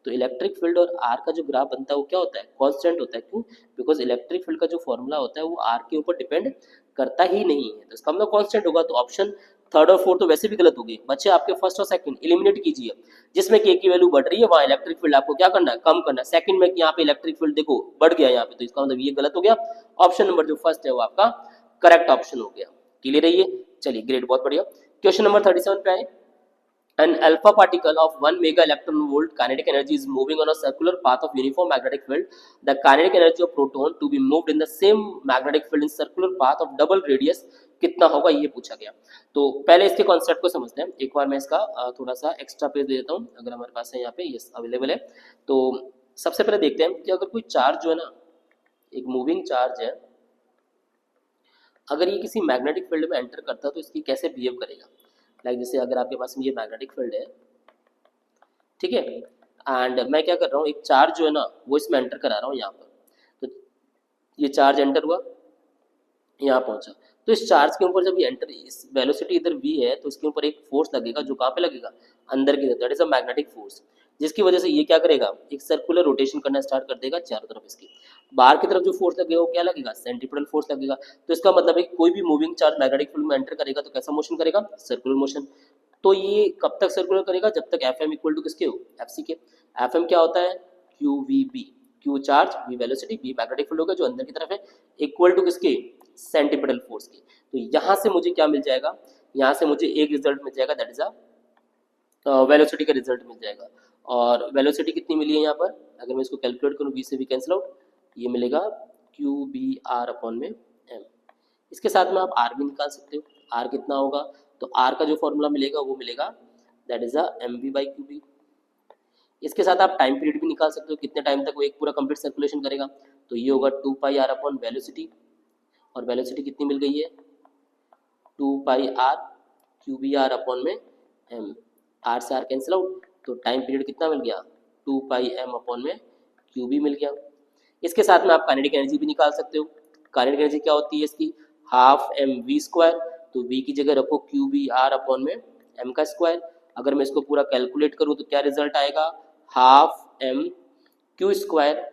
तो इलेक्ट्रिक फील्ड और आर का जो ग्राफ बनता है वो क्या होता है, कांस्टेंट होता है। क्यों? बिकॉज इलेक्ट्रिक फील्ड का जो फॉर्मूला होता है वो आर के ऊपर डिपेंड करता ही नहीं है, तो इसका मतलब कांस्टेंट होगा। तो ऑप्शन थर्ड और फोर्थ तो वैसे भी गलत हो गई। बच्चे आपके फर्स्ट और सेकंड एलिमिनेट कीजिए। जिसमें के की वैल्यू बढ़ रही है वहाँ इलेक्ट्रिक फील्ड आपको क्या करना है, कम करना है। सेकंड में यहाँ पे इलेक्ट्रिक फील्ड देखो बढ़ गया यहाँ पे, तो इसका मतलब ये गलत हो गया। ऑप्शन नंबर जो फर्स्ट है वो आपका करेक्ट ऑप्शन हो गया। क्लियर है ये? चलिए ग्रेट, बहुत बढ़िया। क्वेश्चन नंबर 37 पे आए। An alpha particle of 1 mega electron volt kinetic energy is moving on a circular path of uniform magnetic field. The kinetic energy of proton to be moved in the same magnetic field in circular path of double radius कितना होगा, ये पूछा गया। तो पहले इसके कॉन्सेप्ट को समझते हैं। एक बार मैं इसका थोड़ा सा एक्स्ट्रा पेज दे देता हूँ, अगर हमारे पास है यहाँ पे, यस अवेलेबल है। तो सबसे पहले देखते हैं कि अगर कोई चार्ज जो है ना, एक मूविंग चार्ज है, अगर ये किसी मैग्नेटिक फील्ड में एंटर करता है तो इसकी कैसे बिहेव करेगा। लाइक जैसे अगर आपके पास में ये मैग्नेटिक फील्ड है, ठीक है, एंड मैं क्या कर रहा हूँ, एक चार्ज जो है ना वो इसमें एंटर करा रहा हूँ यहाँ पर। तो ये चार्ज एंटर हुआ, यहाँ पहुंचा, तो इस चार्ज के ऊपर जब ये एंटर, इस वेलोसिटी इधर v है, तो इसके ऊपर एक फोर्स लगेगा जो कहाँ पे लगेगा, अंदर की तरफ, that is a magnetic force, जिसकी वजह से ये क्या करेगा, एक सर्कुलर रोटेशन करना स्टार्ट कर देगा चारों तरफ इसकी। बाहर की तरफ जो फोर्स लगेगा वो क्या लगेगा, सेंट्रीपिटल फोर्स लगेगा। तो इसका मतलब है कोई भी मूविंग चार्ज मैग्नेटिक फील्ड में एंटर करेगा तो कैसा मोशन करेगा, सर्कुलर मोशन। तो ये कब तक सर्कुलर करेगा, जब तक एफ एम इक्वल टू किसके हो, एफ सी के। एफ एम क्या होता है, q v b, q charge, v velocity, b magnetic field होगा जो अंदर की तरफ है, इक्वल टू किसके, सेंट्रीपिटल फोर्स की। तो यहाँ से मुझे क्या मिल जाएगा, यहाँ से मुझे एक रिजल्ट मिल जाएगा, दैट इज अ वेलोसिटी का रिजल्ट मिल जाएगा। और वेलोसिटी कितनी मिली है यहाँ पर, अगर मैं इसको कैलकुलेट करूँ, वी से वी कैंसिल आउट, ये मिलेगा क्यू बी आर अपॉन में एम। इसके साथ में आप आर भी निकाल सकते हो, आर कितना होगा, तो आर का जो फॉर्मूला मिलेगा वो मिलेगा, that is a m v by q b. इसके साथ आप टाइम पीरियड भी निकाल सकते हो, कितने टाइम तक वो एक पूरा कंप्लीट सर्कुलेशन करेगा, तो ये होगा 2 पाई आर अपॉन वेलोसिटी, और वेलोसिटी कितनी मिल गई है, 2 pi R Q B R upon में एम। आर से आर कैंसिल आउट, तो टाइम पीरियड कितना मिल गया, 2 पाई एम अपॉन में क्यू बी मिल गया। इसके साथ में आप काइनेटिक एनर्जी भी निकाल सकते हो। काइनेटिक एनर्जी क्या होती है इसकी, हाफ एम वी स्क्वायर, तो वी की जगह रखो क्यू बी आर अपॉन में एम का स्क्वायर। अगर मैं इसको पूरा कैलकुलेट करूँ तो क्या रिजल्ट आएगा, half m q square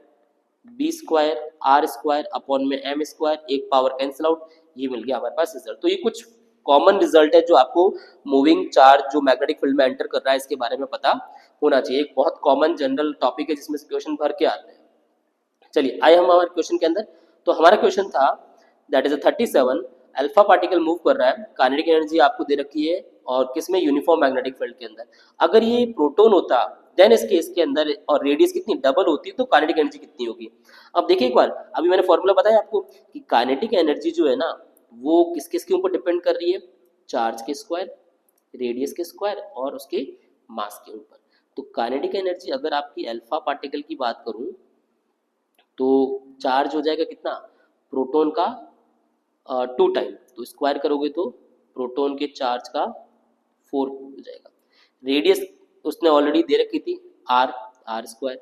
b square r square upon में एम स्क्वायर, एक पावर कैंसिल आउट, ये मिल गया हमारे पास रिजल्ट। तो ये कुछ कॉमन रिजल्ट है जो आपको मूविंग चार्ज जो मैग्नेटिक फील्ड में एंटर कर रहा है इसके बारे में पता होना चाहिए। एक बहुत कॉमन जनरल टॉपिक है जिसमें क्वेश्चन भर के आते हैं। चलिए आए हम हमारे क्वेश्चन के अंदर। तो हमारा क्वेश्चन था that is 37, alpha particle move कर रहा है, काइनेटिक एनर्जी आपको दे रखी है और किसमें, यूनिफॉर्म मैग्नेटिक फील्ड के अंदर। अगर ये प्रोटोन होता देन इस केस के अंदर और रेडियस कितनी डबल होती तो काइनेटिक एनर्जी कितनी होगी। अब देखिए एक बार, अभी मैंने फॉर्मूला बताया आपको कि काइनेटिक एनर्जी जो है ना वो किस किस के ऊपर डिपेंड कर रही है, चार्ज के स्क्वायर, रेडियस के स्क्वायर और उसके मास के ऊपर। तो काइनेटिक एनर्जी अगर आपकी अल्फा पार्टिकल की बात करूं तो चार्ज हो जाएगा कितना, प्रोटॉन का 2 टाइम, तो स्क्वायर करोगे तो प्रोटॉन के चार्ज का 4 हो जाएगा। रेडियस उसने ऑलरेडी दे रखी थी r, r square,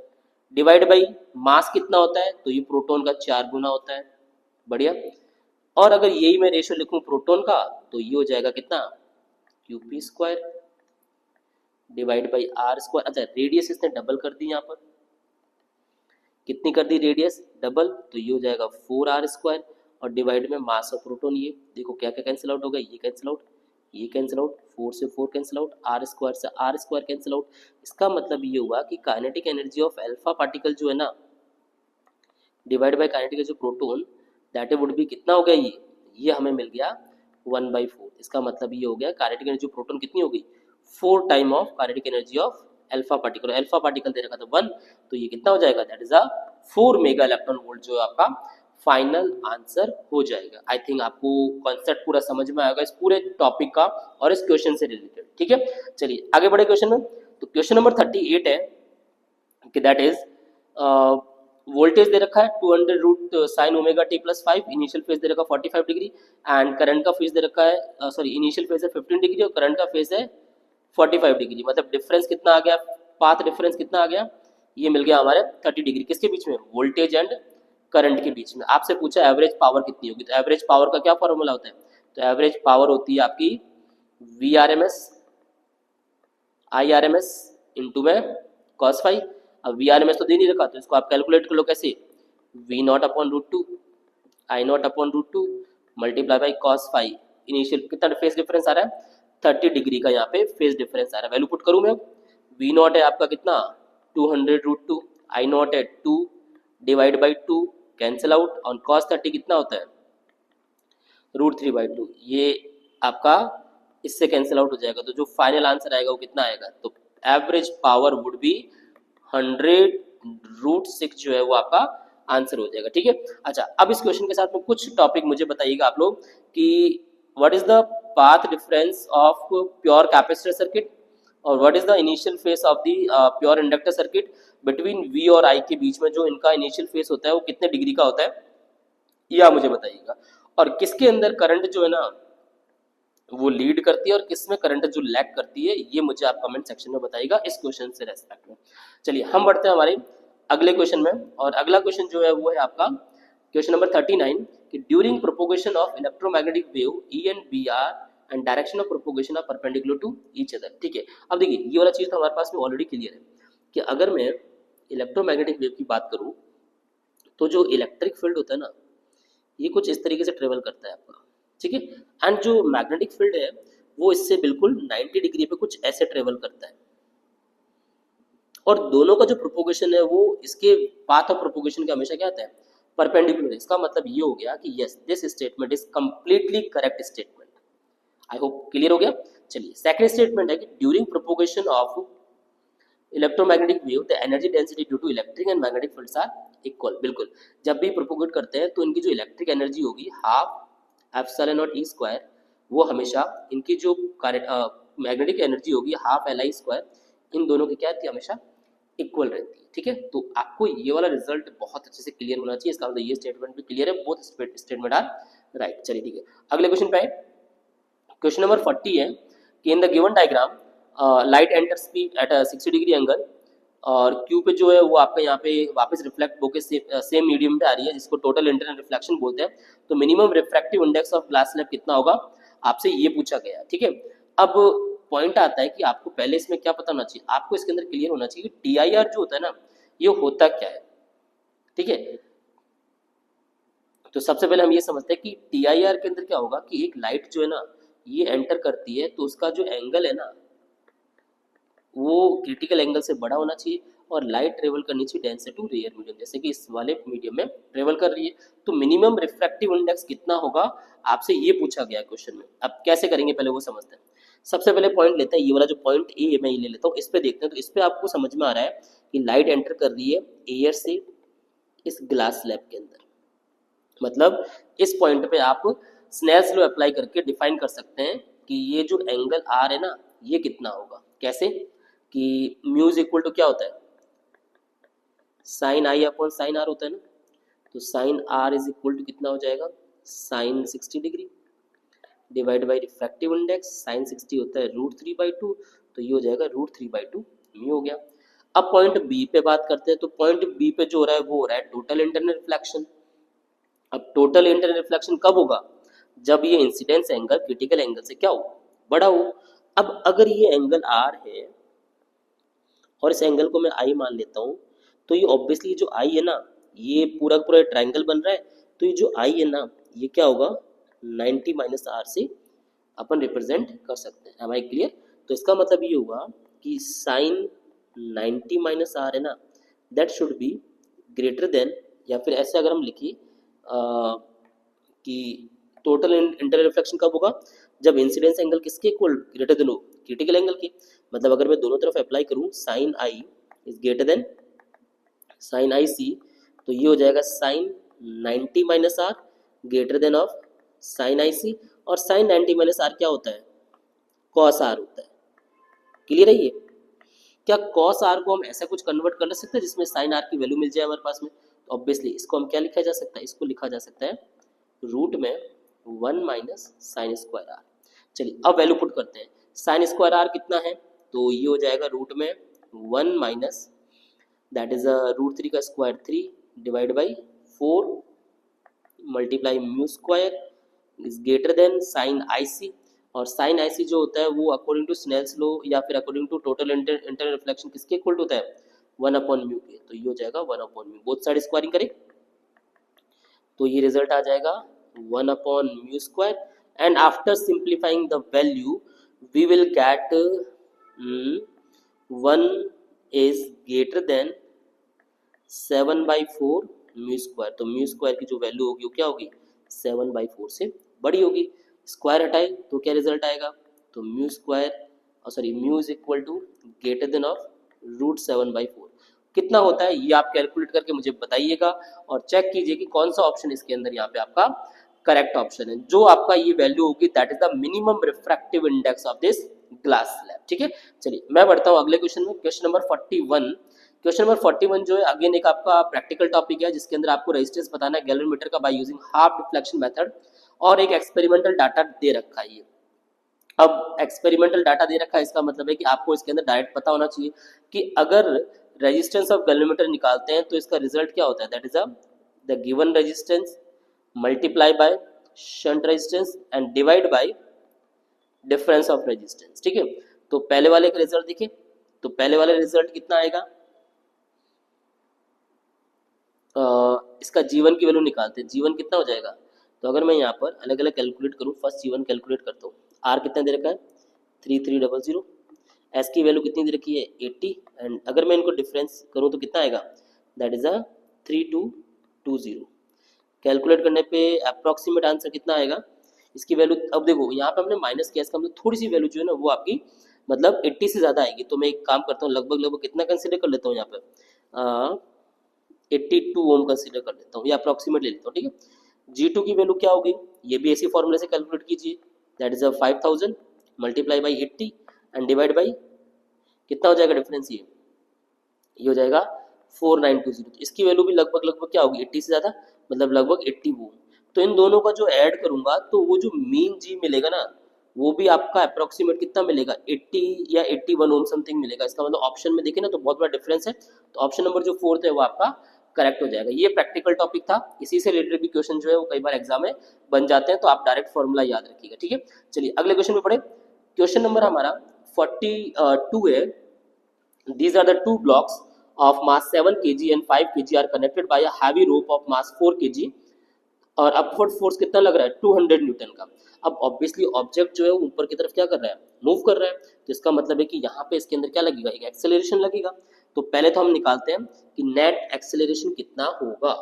divide by mass कितना होता है, तो ये प्रोटॉन का 4 गुना होता है। बढ़िया। और अगर यही मैं रेशियो लिखूं प्रोटॉन का, तो ये हो जाएगा कितना, q p square divide by r square. अच्छा, रेडियस इसने डबल कर दी, यहाँ पर कितनी कर दी रेडियस, डबल, तो ये हो जाएगा 4r स्क्वायर और डिवाइड में मास ऑफ प्रोटॉन। ये देखो क्या क्या कैंसिल आउट होगा, ये कैंसिल आउट, ये कैंसिल आउट, 4 से 4 कैंसिल आउट, आर स्क्वायर से आर स्क्वायर कैंसिल आउट। इसका मतलब ये हुआ कि kinetic energy of alpha particle जो है ना डिवाइड बाय काइनेटिक जो प्रोटॉन, दैट वुड बी कितना हो गया, ये हमें मिल गया 1/4। इसका मतलब ये हो गया काइनेटिक एनर्जी ऑफ प्रोटॉन कितनी हो गई, 4 time of kinetic energy of alpha particle. Alpha particle दे रखा था 1, तो ये कितना हो जाएगा, that is a 4 mega electron volt, जो आपका फाइनल आंसर हो जाएगा। आई थिंक आपको कॉन्सेप्ट पूरा समझ में आएगा इस पूरे टॉपिक का और इस क्वेश्चन से रिलेटेड। ठीक है, चलिए आगे बढ़े क्वेश्चन में। तो क्वेश्चन नंबर 38 है कि दैट इज वोल्टेज दे रखा है 200 root sine omega T plus 5, initial phase दे रखा है 45 डिग्री एंड करंट का फेज दे रखा है, सॉरी इनिशियल फेज है 15 डिग्री और करंट का फेज है 45 डिग्री, मतलब डिफरेंस कितना आ गया, पाथ डिफरेंस कितना आ गया, ये मिल गया हमारे 30 डिग्री। किसके बीच में, वोल्टेज एंड करंट के बीच में। आपसे पूछा एवरेज पावर कितनी होगी, तो एवरेज पावर का क्या फॉर्मूला होता है, तो एवरेज पावर होती है आपकी v r m s i r m s into में कॉस फाइव। अब वी आर एम एस तो दे नहीं रखा, तो इसको आप कैलकुलेट कर लो कैसे, v naught upon root two i naught upon root two multiply by cos phi. Initial कितना फेस डिफरेंस आ रहा है, 30 डिग्री का यहाँ पे फेस डिफरेंस आ रहा है। वैल्यू पुट करूँ मैं, वी नॉट है आपका कितना 200 रूट टू, आई नॉट है 2 डिवाइड बाई 2 कैंसिल आउट, और कॉस 30 कितना होता है रूट 3 बाई 2, ये आपका इससे कैंसिल आउट हो जाएगा। तो जो फाइनल आंसर आएगा वो कितना आएगा, तो average power would be 100 root 6 जो है वो आपका आंसर हो जाएगा। ठीक है, अच्छा अब इस क्वेश्चन के साथ में कुछ टॉपिक मुझे बताइएगा आप लोग कि what is the path difference of pure capacitor circuit और what is the initial phase of the pure inductor circuit between V और आई के बीच में जो इनका इनिशियल फेस होता है वो कितने डिग्री का होता है, ये आप मुझे बताइएगा। और किसके अंदर करंट जो है ना वो लीड करती है और किसमें करंट जो लैग करती है, ये मुझे आप कमेंट सेक्शन में बताइएगा इस क्वेश्चन से रेस्पेक्ट में। चलिए हम बढ़ते हैं हमारे अगले क्वेश्चन में, और अगला क्वेश्चन जो है वो है आपका क्वेश्चन नंबर 39 कि during propagation of electromagnetic wave e and b are and direction of propagation of perpendicular to each other. ठीक है, अब देखिए ये वाला चीज तो हमारे पास में ऑलरेडी क्लियर है कि अगर मैं इलेक्ट्रोमैग्नेटिक वेव की बात करूं तो जो इलेक्ट्रिक फील्ड होता है ना ये कुछ इस तरीके से ट्रेवल करता है आपका, ठीक है, एंड जो मैग्नेटिक फील्ड है वो इससे बिल्कुल 90 डिग्री पे कुछ ऐसे ट्रेवल करता है, और दोनों का जो प्रोपोगेशन है वो इसके पाथ ऑफ प्रोपोगेशन के हमेशा क्या आता है परपेंडिकुलर। इसका मतलब ये हो गया कि yes this statement is completely correct statement. I hope clear हो गया। चलिए सेकंड स्टेटमेंट है कि during propagation of electromagnetic wave the energy density due to electric and magnetic fields are equal. बिल्कुल, जब भी प्रोपोगेट करते हैं तो इनकी जो इलेक्ट्रिक एनर्जी होगी half epsilon naught E square, वो हमेशा इनकी जो मैग्नेटिक एनर्जी होगी हाफ एल आई स्क्वायर, इन दोनों की क्या रहती है हमेशा इक्वल रहती है। ठीक है, तो आपको ये वाला रिजल्ट बहुत अच्छे से क्लियर होना चाहिए। इसका मतलब ये स्टेटमेंट भी क्लियर है, बोथ स्टेटमेंट आर राइट। चलिए ठीक है, अगले क्वेश्चन पे आए। क्वेश्चन नंबर 40 है कि in the given diagram light enters speed at 60 degree angle, और क्यू पे जो है वो आपका यहाँ पे वापस रिफ्लेक्ट होकर सेम मीडियम पे आ रही है जिसको टोटल इंटरनल रिफ्लेक्शन बोलते हैं। तो minimum refractive index of glass slab कितना होगा, आपसे ये पूछा गया। ठीक है, अब पॉइंट आता है कि आपको पहले इसमें क्या पता होना चाहिए, आपको इसके अंदर क्लियर होना चाहिए कि TIR जो होता है ना ये होता क्या है। ठीक है, तो सबसे पहले हम ये समझते हैं कि TIR के अंदर क्या होगा कि एक लाइट जो है ना ये एंटर करती है तो उसका जो एंगल है ना वो क्रिटिकल एंगल से बड़ा होना चाहिए, और लाइट ट्रेवल करनी चाहिए डेंसर टू रेयर मीडियम, जैसे कि इस वाले मीडियम में ट्रेवल कर रही है। तो मिनिमम रिफ्रैक्टिव इंडेक्स कितना होगा आपसे ये पूछा गया क्वेश्चन में। अब कैसे करेंगे पहले वो समझते हैं। सबसे पहले पॉइंट लेते हैं, ये वाला जो पॉइंट ए मैं ये ले लेता हूँ, इस पे देखते हैं। तो इस पे आपको समझ में आ रहा है कि लाइट एंटर कर रही है एयर से इस ग्लास स्लैब के अंदर, मतलब इस पॉइंट पे आप स्नेल्स लॉ अप्लाई करके डिफाइन कर सकते हैं कि ये जो एंगल आर है ना ये कितना होगा। कैसे कि म्यूज इक्वल टू क्या होता है sine I upon sine R होता है ना, तो sine R is equal to कितना हो जाएगा sine 60 degree divide by refractive index, sine 60 होता है √3/2, तो ये हो जाएगा √3/2 म्यू हो गया। अब पॉइंट बी पे बात करते हैं, तो पॉइंट बी पे जो हो रहा है वो हो रहा है टोटल इंटरनल रिफ्लेक्शन। अब टोटल इंटरनल रिफ्लेक्शन कब होगा, जब ये इंसिडेंस एंगल क्रिटिकल एंगल से क्या हो बड़ा हो। अब अगर ये एंगल आर है और इस एंगल को मैं आई मान लेता हूँ, तो ये ऑब्वियसली जो आई है ना ये पूरा पूरा ट्रायंगल बन रहा है, तो ये जो आई है ना ये क्या होगा 90 माइनस आर से अपन रिप्रेजेंट कर सकते हैं। Am I clear. तो इसका मतलब ये हुआ कि साइन 90 माइनस आर है ना that should be greater than, या फिर ऐसे अगर हम लिखिए कि टोटल इंटरनल रिफ्लेक्शन कब होगा जब इंसिडेंस एंगल किसके इक्वल ग्रेटर देन हो क्रिटिकल एंगल के। मतलब अगर मैं दोनों तरफ अप्लाई करूं sine I is greater than sine I C, तो ये हो जाएगा sine 90 minus R greater than of sine I C, और साइन 90 माइनस आर क्या होता है कॉस आर होता है। क्लियर है ये। क्या कॉस आर को हम ऐसा कुछ कन्वर्ट कर सकते हैं जिसमें साइन आर की वैल्यू मिल जाए हमारे पास में, तो ऑब्वियसली इसको हम क्या लिखा जा सकता है, इसको लिखा जा सकता है रूट में 1 माइनस साइन स्क्वायर आर। चलिए अब वैल्यू पुट करते हैं, साइन स्क्वायर आर कितना है, तो ये हो जाएगा रूट में 1 माइनस दैट इज रूट 3 का square 3 divide by 4 multiply mu square is greater than sine I C. और साइन आई सी जो होता है वो अकॉर्डिंग टू स्नेल्स लॉ या फिर according to total internal reflection किसके इक्वल होता है, 1 अपॉन म्यू के। तो ये हो जाएगा 1 upon mu, both side squaring करें तो ये रिजल्ट आ जाएगा 1 upon mu square. And after simplifying the value we will get 1 is greater than 7/4 mu square. तो म्यू स्क्वायर की जो वैल्यू होगी वो क्या होगी, 7/4 से बड़ी होगी। स्क्वायर हटाए तो क्या रिजल्ट आएगा, तो mu square sorry mu is equal to greater than of root 7/4। कितना होता है ये आप कैलकुलेट करके मुझे बताइएगा और चेक कीजिए कि कौन सा ऑप्शन इसके अंदर यहाँ पे आपका करेक्ट ऑप्शन है। जो आपका ये वैल्यू होगी that is the minimum refractive index of this glass slab. ठीक है, चलिए मैं बढ़ता हूँ अगले क्वेश्चन में। Question number 41। क्वेश्चन नंबर 41 जो है अगेन एक आपका प्रैक्टिकल टॉपिक है जिसके अंदर आपको रेजिस्टेंस बताना है गैल्वेनोमीटर का by using half deflection method और एक एक्सपेरिमेंटल डाटा दे रखा है। ये अब एक्सपेरिमेंटल डाटा दे रखा है इसका मतलब है कि आपको इसके अंदर डायरेक्ट पता होना चाहिए कि अगर रेजिस्टेंस ऑफ गैल्वेनोमीटर निकालते हैं तो इसका रिजल्ट क्या होता है, that is the given resistance multiply by shunt resistance and divide by difference of resistance. ठीक है, तो पहले वाले का रिजल्ट देखिए, तो पहले वाले रिजल्ट कितना आएगा, इसका जीवन की वैल्यू निकालते हैं, जीवन कितना हो जाएगा। तो अगर मैं यहाँ पर अलग अलग कैलकुलेट करूँ, फर्स्ट जीवन कैलकुलेट करता हूँ, आर कितना दे रखा है 3300, एस की वैल्यू कितनी दे रखी है 80 एंड अगर मैं इनको डिफरेंस करूँ तो कितना आएगा, दैट इज 3220। कैलकुलेट करने पे अप्रॉक्सीमेट आंसर कितना आएगा इसकी वैल्यू। अब देखो यहाँ पे हमने माइनस किया, इसका मतलब थोड़ी सी वैल्यू जो है ना वो आपकी मतलब 80 से ज़्यादा आएगी। तो मैं एक काम करता हूँ, लगभग कितना कंसिडर कर लेता हूँ यहाँ पर 82 ओम कंसिडर कर लेता हूँ या अप्रॉक्सीमेट ले लेता हूँ। ठीक है, G2 की वैल्यू क्या होगी, ये भी ऐसी फॉर्मूले से कैलकुलेट कीजिए, that is 5000 multiply by 80 and divide by कितना हो जाएगा डिफरेंस, ये हो जाएगा 4920। तो इसकी वैल्यू भी लगभग क्या होगी 80 से ज़्यादा, मतलब लगभग 80 ओम। तो इन दोनों का जो ऐड करूंगा तो वो जो मीन जी मिलेगा ना वो भी आपका अप्रोक्सीमेट कितना मिलेगा 80 या 81 ओम समथिंग मिलेगा। इसका मतलब ऑप्शन में देखें ना तो बहुत बड़ा डिफरेंस है। तो ऑप्शन नंबर जो 4th है वो आपका करेक्ट हो जाएगा। ये प्रैक्टिकल टॉपिक था, इसी से रिलेटेड भी क्वेश्चन जो है वो कई बार एग्जाम में बन जाते हैं, तो आप डायरेक्ट फॉर्मूला याद रखिएगा। ठीक है, चलिए अगले क्वेश्चन में पढ़े। क्वेश्चन नंबर हमारा 42 है। These are the two blocks of mass 7 kg and 5 kg are connected by a heavy rope of mass 4 kg और अपवर्ड फोर्स कितना लग रहा है 200 न्यूटन का। अब ऑब्वियसली ऑब्जेक्ट जो है वो ऊपर की तरफ क्या कर रहा है, मूव कर रहा है। तो इसका मतलब है कि यहाँ पे इसके अंदर क्या लगेगा, एक एक्सेलरेशन लगेगा। तो पहले तो हम निकालते हैं कि नेट एक्सेलरेशन कितना होगा।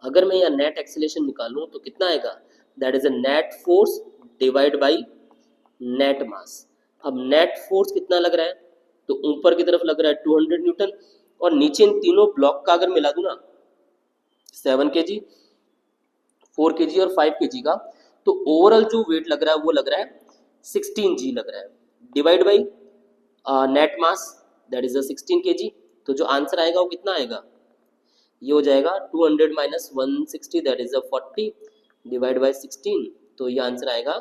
अगर मैं यहाँ नेट एक्सेलरेशन निकालूं तो कितना आएगा, that is a net force divide by net mass. अब नेट फोर्स कितना लग रहा है, तो ऊपर की तरफ लग रहा है 200 न्यूटन और नीचे इन तीनों ब्लॉक का अगर मिला दूं ना 7 kg 4 kg और 5 kg का, तो ओवरऑल जो वेट लग रहा है वो लग रहा है 16 g लग रहा है divide by net mass that is 16 kg। तो जो आंसर आएगा वो कितना आएगा, ये हो जाएगा 200 minus 160 that is 40 divide by 16। तो ये आंसर आएगा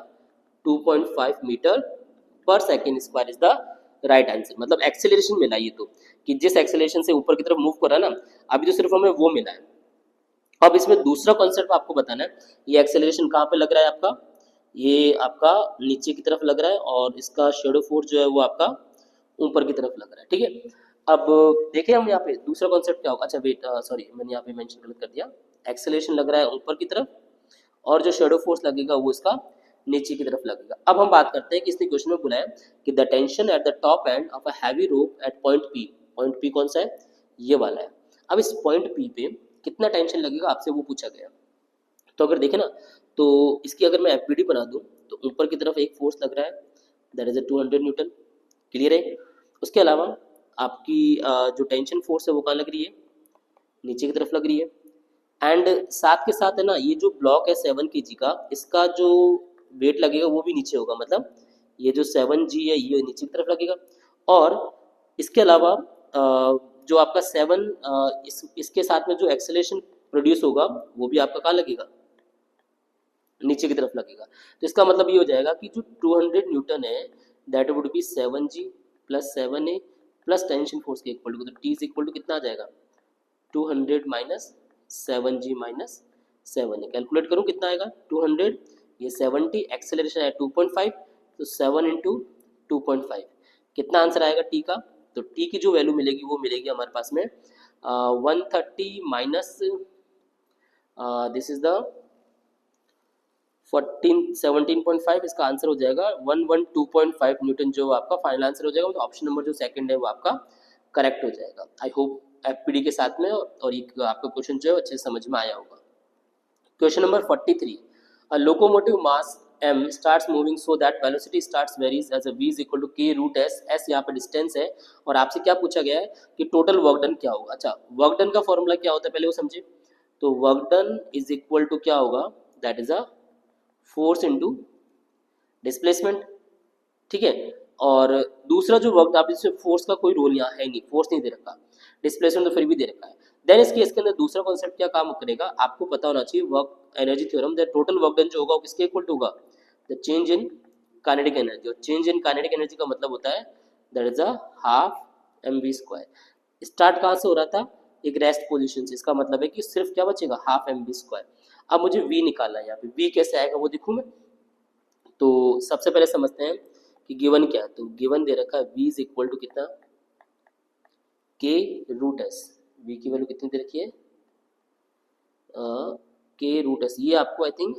2.5 मीटर पर second square is the right answer. मतलब एक्सेलरेशन मिला ये तो कि जिस एक्सेलरेशन से ऊपर की तरफ मूव कर रहा है ना, अभी तो सिर्फ हमें वो मिला है। अब इसमें दूसरा कॉन्सेप्ट आपको बताना है, ये एक्सेलरेशन कहाँ पे लग रहा है आपका, ये आपका नीचे की तरफ लग रहा है और इसका शेडो फोर्स जो है वो आपका ऊपर की तरफ लग रहा है। ठीक है, अब देखें हम यहाँ पे दूसरा कॉन्सेप्ट क्या होगा। अच्छा वेट सॉरी मैंने यहाँ पे मेंशन गलत कर दिया, एक्सेलरेशन लग रहा है ऊपर की तरफ और जो शेडो फोर्स लगेगा वो इसका नीचे की तरफ लगेगा। अब हम बात करते हैं कि इसने क्वेश्चन में बुलाया कि the tension at the top end of a heavy rope eight point P. Point P कौन सा है, ये वाला है। अब इस पॉइंट पी पे कितना टेंशन लगेगा आपसे वो पूछा गया। तो अगर देखें ना तो इसकी अगर मैं एफबीडी बना दूं तो ऊपर की तरफ एक फोर्स लग रहा है दैट इज 200 न्यूटन, क्लियर है। उसके अलावा आपकी जो टेंशन फोर्स है वो कहाँ लग रही है, नीचे की तरफ लग रही है। एंड साथ के साथ है ना ये जो ब्लॉक है 7 kg का, इसका जो वेट लगेगा वो भी नीचे होगा, मतलब ये जो 7g है ये नीचे की तरफ लगेगा। और इसके अलावा जो आपका 7 इसके साथ में जो एक्सेलरेशन प्रोड्यूस होगा वो भी आपका कहाँ लगेगा, नीचे की तरफ लगेगा। तो इसका मतलब ये हो जाएगा कि जो 200 न्यूटन है that would B 7g plus 7a plus tension force के इक्वल टू, तो टी इज इक्वल टू कितना आ जाएगा 200 minus 7g minus 7a। Calculate करूँ कितना आएगा 200, ये 70, एक्सेलरेशन है 2.5, तो 7 इंटू 2.5 कितना आंसर आएगा टी का। तो टी की जो वैल्यू मिलेगी वो मिलेगी हमारे पास में 130 माइनस दिस इज द 17.5, इसका आंसर हो जाएगा 112.5 न्यूटन, जो आपका फाइनल आंसर हो जाएगा। तो ऑप्शन नंबर जो सेकंड है वो आपका करेक्ट हो जाएगा। आई होप एफपीडी के साथ में और ये आपका क्वेश्चन जो है अच्छे से समझ में आया होगा। Question number 43, a locomotive mass m starts moving so that velocity starts varies as a v is equal to k root s, s यहाँ पे डिस्टेंस है और आपसे क्या पूछा गया है कि टोटल वर्क डन क्या होगा। अच्छा, वर्क डन का फॉर्मूला क्या होता है पहले वो समझे। तो work done is equal to क्या होगा, that is a force into displacement, ठीक है। और दूसरा जो वर्क, आप इसमें फोर्स का कोई रोल यहाँ है नहीं, फोर्स नहीं दे रखा, डिस्प्लेसमेंट तो फिर भी दे रखा है। देन इस केस के अंदर दूसरा कॉन्सेप्ट क्या काम करेगा, आपको पता होना चाहिए work energy theorem, that total work done जो होगा वो किसके इक्वल टू होगा, the change in kinetic energy. और चेंज इन काइनेटिक एनर्जी का मतलब होता है that is a half mv square. Start कहाँ से हो रहा था, एक रेस्ट पोजीशन से, इसका मतलब है कि सिर्फ क्या बचेगा हाफ mv स्क्वायर। अब मुझे v निकालना है, यहाँ पे v कैसे आएगा वो देखूँ मैं। तो सबसे पहले समझते हैं कि गिवन क्या है। तो गिवन दे रखा है v इज इक्वल टू कितना k रूट s, v की वैल्यू कितनी दे रखी है k रूट s। ये आपको आई थिंक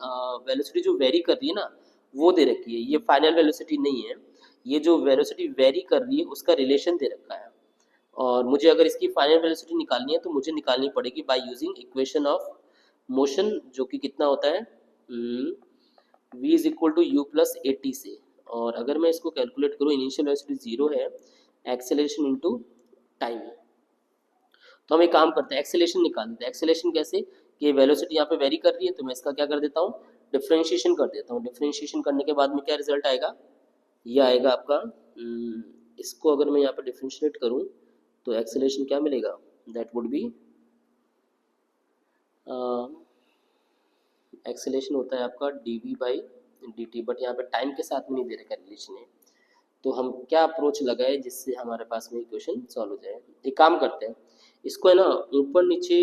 वेलोसिटी जो वेरी कर रही है ना वो दे रखी है, ये फाइनल वेलोसिटी नहीं है, ये जो वेलोसिटी वेरी कर रही है उसका रिलेशन दे रखा है। और मुझे अगर इसकी फाइनल वेलोसिटी निकालनी है तो मुझे निकालनी पड़ेगी by using equation of motion, जो कि कितना होता है v is equal to U plus A T से। और अगर मैं इसको कैलकुलेट करूँ, इनिशियल वेलोसिटी 0 है, एक्सेलरेशन इनटू टाइम। तो हम एक काम करते हैं, एक्सेलरेशन निकाल देते हैं। एक्सेलरेशन कैसे कि वेलोसिटी यहाँ पे वेरी कर रही है, तो मैं इसका क्या कर देता हूँ डिफरेंशिएशन कर देता हूँ। डिफरेंशिएशन करने के बाद में क्या रिजल्ट आएगा, ये आएगा आपका इसको अगर मैं यहाँ पे डिफरेंशिएट करूँ तो एक्सेलरेशन क्या मिलेगा, दैट वुड बी एक्सेलरेशन होता है आपका dv बाई dt, बट यहाँ पे टाइम के साथ में नहीं दे रखा रिलेशन है। तो हम क्या अप्रोच लगाए जिससे हमारे पास में क्वेश्चन सॉल्व हो जाए। एक काम करते हैं, इसको है ना ऊपर नीचे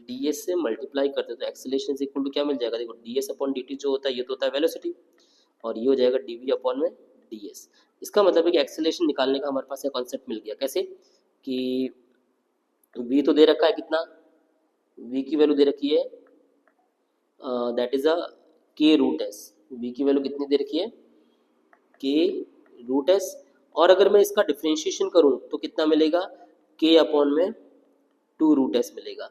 ds से मल्टीप्लाई करते हैं, तो एक्सेलरेशन इज इक्वल टू क्या मिल जाएगा, देखो ds अपॉन dt जो होता है ये तो होता है वेलोसिटी, और ये हो जाएगा dv अपॉन में ds। इसका मतलब है कि एक्सेलरेशन निकालने का हमारे पास एक कॉन्सेप्ट मिल गया। कैसे कि v तो दे रखा है कितना, v की वैल्यू दे रखी है that is a k root s, v की वैल्यू कितनी दे रखी है k रूट s। और अगर मैं इसका डिफरेंशिएशन करूं तो कितना मिलेगा k अपॉन में 2 रूट s मिलेगा।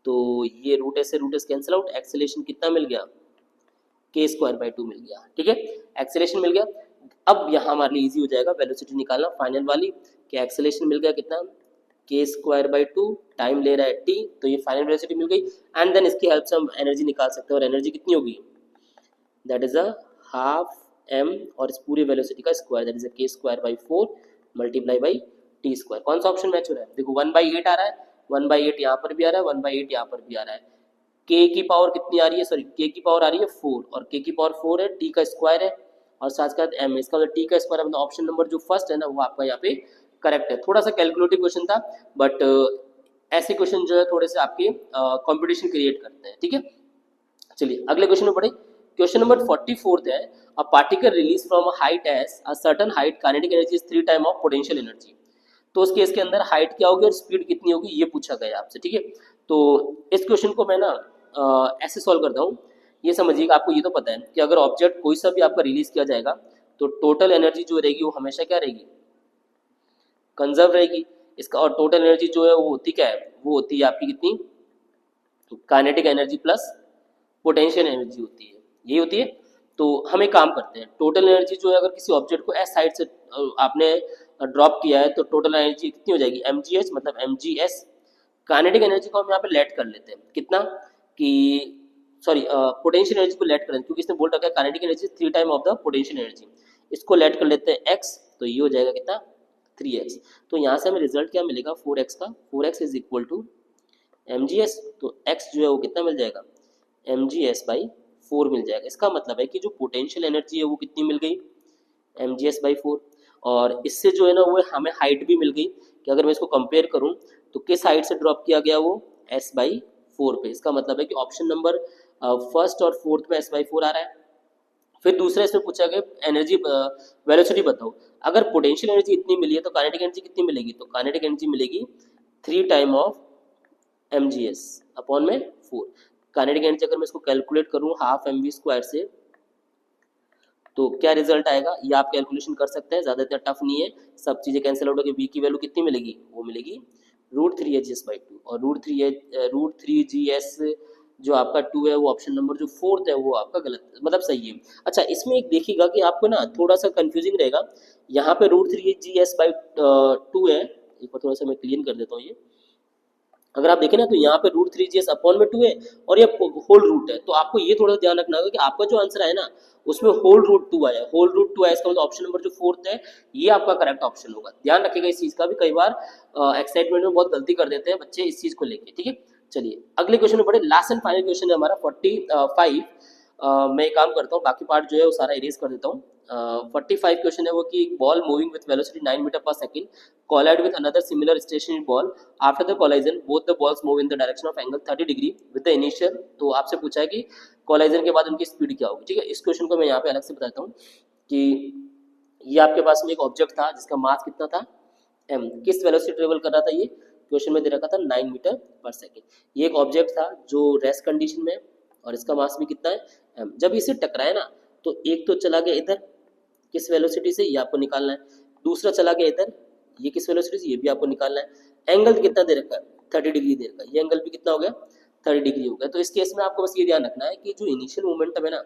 तो ये रूट s से root s cancel out, acceleration कितना मिल गया k स्क्वायर बाई 2 मिल गया, ठीक है, एक्सेलरेशन मिल गया। अब यहाँ हमारे लिए इजी हो जाएगा वेलोसिटी निकालना फाइनल वाली, कि एक्सेलरेशन मिल गया कितना k स्क्वायर बाई 2, टाइम ले रहा है t, तो ये फाइनल वेलोसिटी मिल गई। एंड देन इसकी हेल्प से हम एनर्जी निकाल सकते हैं, और एनर्जी कितनी होगी that is a half m और इस पूरी वेलोसिटी का square, that is k square by 4 multiply by T square. कौन सा ऑप्शन मैच हो रहा है, देखो 1/8 आ रहा है, 1/8 यहाँ पर भी आ रहा है, 1/8 यहाँ पर भी आ रहा है। k की पावर कितनी आ रही है, सॉरी k की पावर आ रही है 4, और k की पावर 4 है, t का स्क्वायर है और साथ साथ m, इसका मतलब t का स्क्वायर है, मतलब ऑप्शन नंबर जो फर्स्ट है ना वो आपका यहाँ पे करेक्ट है। थोड़ा सा कैलकुलेटिव क्वेश्चन था, बट ऐसे क्वेश्चन जो है थोड़े से आपके कंपटीशन क्रिएट करते हैं, ठीक है। चलिए अगले क्वेश्चन में पढ़े। क्वेश्चन नंबर 44 है, a particle release from a height S a certain height, kinetic energy is 3 time of potential energy. तो उस केस के अंदर हाइट क्या होगी और स्पीड कितनी होगी ये पूछा गया आपसे, ठीक है। तो इस क्वेश्चन को मैं ना ऐसे सॉल्व करता हूँ। ये समझिएगा, आपको ये तो पता है कि अगर ऑब्जेक्ट कोई सा भी आपका रिलीज किया जाएगा तो टोटल एनर्जी जो रहेगी वो हमेशा क्या रहेगी, कंजर्व रहेगी इसका। और टोटल एनर्जी जो है वो होती क्या है, वो होती है आपकी कितनी, kinetic energy plus potential energy होती है, यही होती है। तो हम एक काम करते हैं, टोटल एनर्जी जो है अगर किसी ऑब्जेक्ट को एस साइड से आपने ड्रॉप किया है तो टोटल एनर्जी कितनी हो जाएगी mgs, मतलब mgs। काइनेटिक एनर्जी को हम यहाँ पे लेट कर लेते हैं कितना कि सॉरी पोटेंशियल एनर्जी को लेट करें, क्योंकि इसने बोल रखा है kinetic energy 3 time of the potential energy, इसको लेट कर लेते हैं x, तो ये हो जाएगा कितना 3x। तो यहाँ से हमें रिजल्ट क्या मिलेगा 4x का, 4x is equal to mgs, तो x जो है वो कितना मिल जाएगा mgs बाई 4 मिल जाएगा। इसका मतलब है कि जो पोटेंशियल एनर्जी है वो कितनी मिल गई, mgs/4। और इससे जो है ना वो हमें हाइट भी मिल गई कि अगर मैं इसको कंपेयर करूं तो किस हाइट से ड्रॉप किया गया, वो s/4 पे। इसका मतलब है कि ऑप्शन नंबर फर्स्ट और फोर्थ में s/4 आ रहा है। फिर दूसरा इसमें पूछा गया एनर्जी वेलोसिटी बताओ। अगर पोटेंशियल एनर्जी इतनी मिली है तो काइनेटिक एनर्जी कितनी मिलेगी, तो काइनेटिक एनर्जी मिलेगी 3 टाइम ऑफ mgs अपॉन में 4। काइनेटिक एनर्जी अगर मैं इसको कैलकुलेट करूं हाफ mv² से तो क्या रिजल्ट आएगा, ये आप कैलकुलेशन कर सकते हैं, ज़्यादा इतना टफ नहीं है। सब चीज़ें कैंसिल आउट होगी, v की वैल्यू कितनी मिलेगी, वो मिलेगी √3hs/2। और √3gs जो आपका 2 है वो ऑप्शन नंबर जो फोर्थ है वो आपका गलत मतलब सही है। अच्छा इसमें एक देखिएगा कि आपको ना थोड़ा सा कंफ्यूजिंग रहेगा, यहाँ पे √3gs/2 है। एक बार थोड़ा सा मैं क्लीन कर देता हूँ ये। अगर आप देखें ना तो यहाँ पे √3gs अपॉन में 2 है और ये होल रूट है, तो आपको ये थोड़ा सा ध्यान रखना होगा कि आपका जो आंसर है ना उसमें होल रूट 2 आया, होल रूट 2 आया, इसका मतलब ऑप्शन नंबर जो फोर्थ है ये आपका करेक्ट ऑप्शन होगा। ध्यान रखिएगा इस चीज का भी, कई बार एक्साइटमेंट में बहुत गलती कर देते हैं बच्चे इस चीज को लेके, ठीक है। चलिए अगले क्वेश्चन में पढ़े, लास्ट एंड फाइनल क्वेश्चन है हमारा 45। मैं एक काम करता हूँ, बाकी पार्ट जो है वो सारा इरेज कर देता हूँ। 45 क्वेश्चन है वो कि ball moving with velocity 9 metre पर second collide with another similar stationary ball. After the collision, both the balls move in the direction of angle 30 degree with the initial। तो आपसे पूछा है कि collision के बाद उनकी स्पीड क्या होगी, ठीक है। इस क्वेश्चन को मैं यहाँ पे अलग से बताता हूँ कि ये आपके पास में एक ऑब्जेक्ट था जिसका मास कितना था m, किस वेलोसिटी ट्रेवल कर रहा था, ये क्वेश्चन में दे रखा था 9 मीटर पर सेकेंड। ये एक ऑब्जेक्ट था जो रेस्ट कंडीशन में और इसका मास भी कितना है m। जब इसे टकराए ना तो एक तो चला गया इधर किस वेलोसिटी से, ये आपको निकालना है। दूसरा चला गया इधर, ये किस वेलोसिटी से, ये भी आपको निकालना है। एंगल कितना दे रखा है 30 डिग्री दे रखा है, ये एंगल भी कितना हो गया 30 डिग्री हो गया। तो इस केस में आपको बस ये ध्यान रखना है कि जो इनिशियल मोमेंटम है ना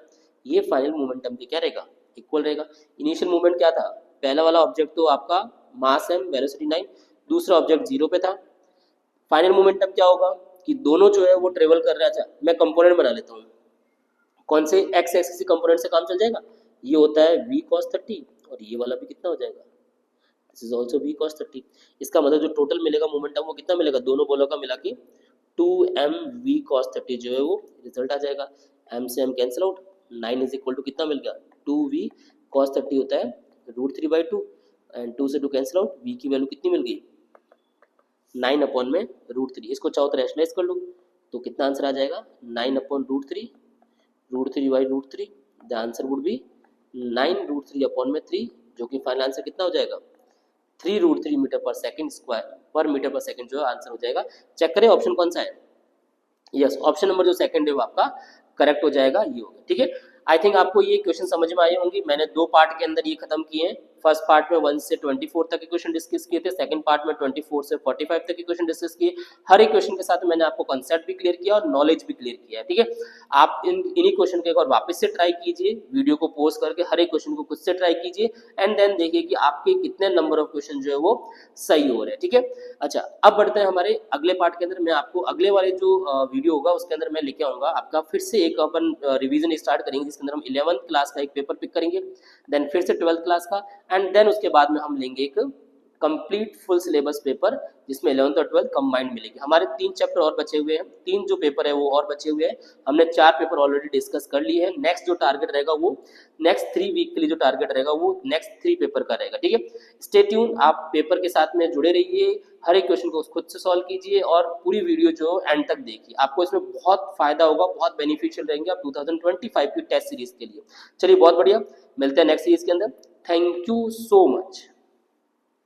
ये फाइनल मोमेंटम के क्या रहेगा, इक्वल रहेगा। इनिशियल मोमेंट क्या था, पहला वाला ऑब्जेक्ट तो आपका मास m वेलोसिटी 9, दूसरा ऑब्जेक्ट 0 पे था। फाइनल मोमेंटम क्या होगा कि दोनों जो है वो ट्रेवल कर रहा है। अच्छा मैं कंपोनेंट बना लेता हूँ, कौन से एक्स एक्सिस कंपोनेंट से काम चल जाएगा, ये होता है v cos 30 और ये वाला भी कितना हो जाएगा, this is also v cos 30। इसका मतलब जो टोटल मिलेगा मोमेंटम वो कितना मिलेगा, दोनों बॉलों का मिला के 2m v cos 30 जो है वो रिजल्ट आ जाएगा। m से m cancel out, 9 is equal to कितना मिल गया 2v cos 30 होता है √3/2 एंड 2 से 2 कैंसिल आउट, v की वैल्यू कितनी मिल गई 9 अपॉन में √3। इसको चाहो तो रैशनलाइज कर लो तो कितना आंसर आ जाएगा 9 upon √3 the answer would be 9 √3 upon में 3, जो कि फाइनल आंसर कितना हो जाएगा 3 √3 मीटर पर सेकंड स्क्वायर पर मीटर पर सेकंड जो आंसर हो जाएगा। चेक करें ऑप्शन कौन सा है, यस ऑप्शन नंबर जो सेकंड है वो आपका करेक्ट हो जाएगा, ये होगा, ठीक है। आई थिंक आपको ये क्वेश्चन समझ में आए होंगे। मैंने 2 पार्ट के अंदर ये खत्म किए हैं। फर्स्ट पार्ट में 1 से 24 तक के क्वेश्चन डिस्कस किए थे, सेकंड पार्ट में 24 से 45 तक के क्वेश्चन डिस्कस किए। हर एक क्वेश्चन के साथ मैंने आपको कॉन्सेप्ट भी क्लियर किया और नॉलेज भी क्लियर किया है, ठीक है। आप इन्हीं क्वेश्चन को एक और वापस से ट्राई कीजिए, वीडियो को पॉज करके हर एक क्वेश्चन को खुद से ट्राई कीजिए एंड देन देखिए कि आपके कितने नंबर ऑफ क्वेश्चन जो है वो सही हो रहे हैं, ठीक है। अच्छा अब बढ़ते हैं हमारे अगले पार्ट के अंदर। मैं आपको अगले वाले जो वीडियो होगा उसके अंदर मैं लेके आऊंगा आपका फिर से एक अपन रिवीजन स्टार्ट करेंगे जिसके अंदर हम 11th क्लास का एक पेपर पिक करेंगे, देन फिर से 12th क्लास का एंड देन उसके बाद में हम लेंगे एक कंप्लीट फुल सिलेबस पेपर जिसमें 11th और 12th कंबाइंड मिलेगी। हमारे 3 चैप्टर और बचे हुए हैं, 3 जो पेपर है वो और बचे हुए हैं। हमने 4 पेपर ऑलरेडी डिस्कस कर लिए हैं। नेक्स्ट जो टारगेट रहेगा वो नेक्स्ट 3 वीक के लिए जो टारगेट रहेगा वो नेक्स्ट 3 पेपर का रहेगा, ठीक है। स्टे ट्यून, आप पेपर के साथ में जुड़े रहिए, हर एक क्वेश्चन को खुद से सॉल्व कीजिए और पूरी वीडियो जो एंड तक देखिए, आपको इसमें बहुत फायदा होगा, बहुत बेनिफिशियल रहेंगे आप 2025 की टेस्ट सीरीज के लिए। चलिए बहुत बढ़िया, मिलते हैं नेक्स्ट सीरीज के अंदर। Thank you so much.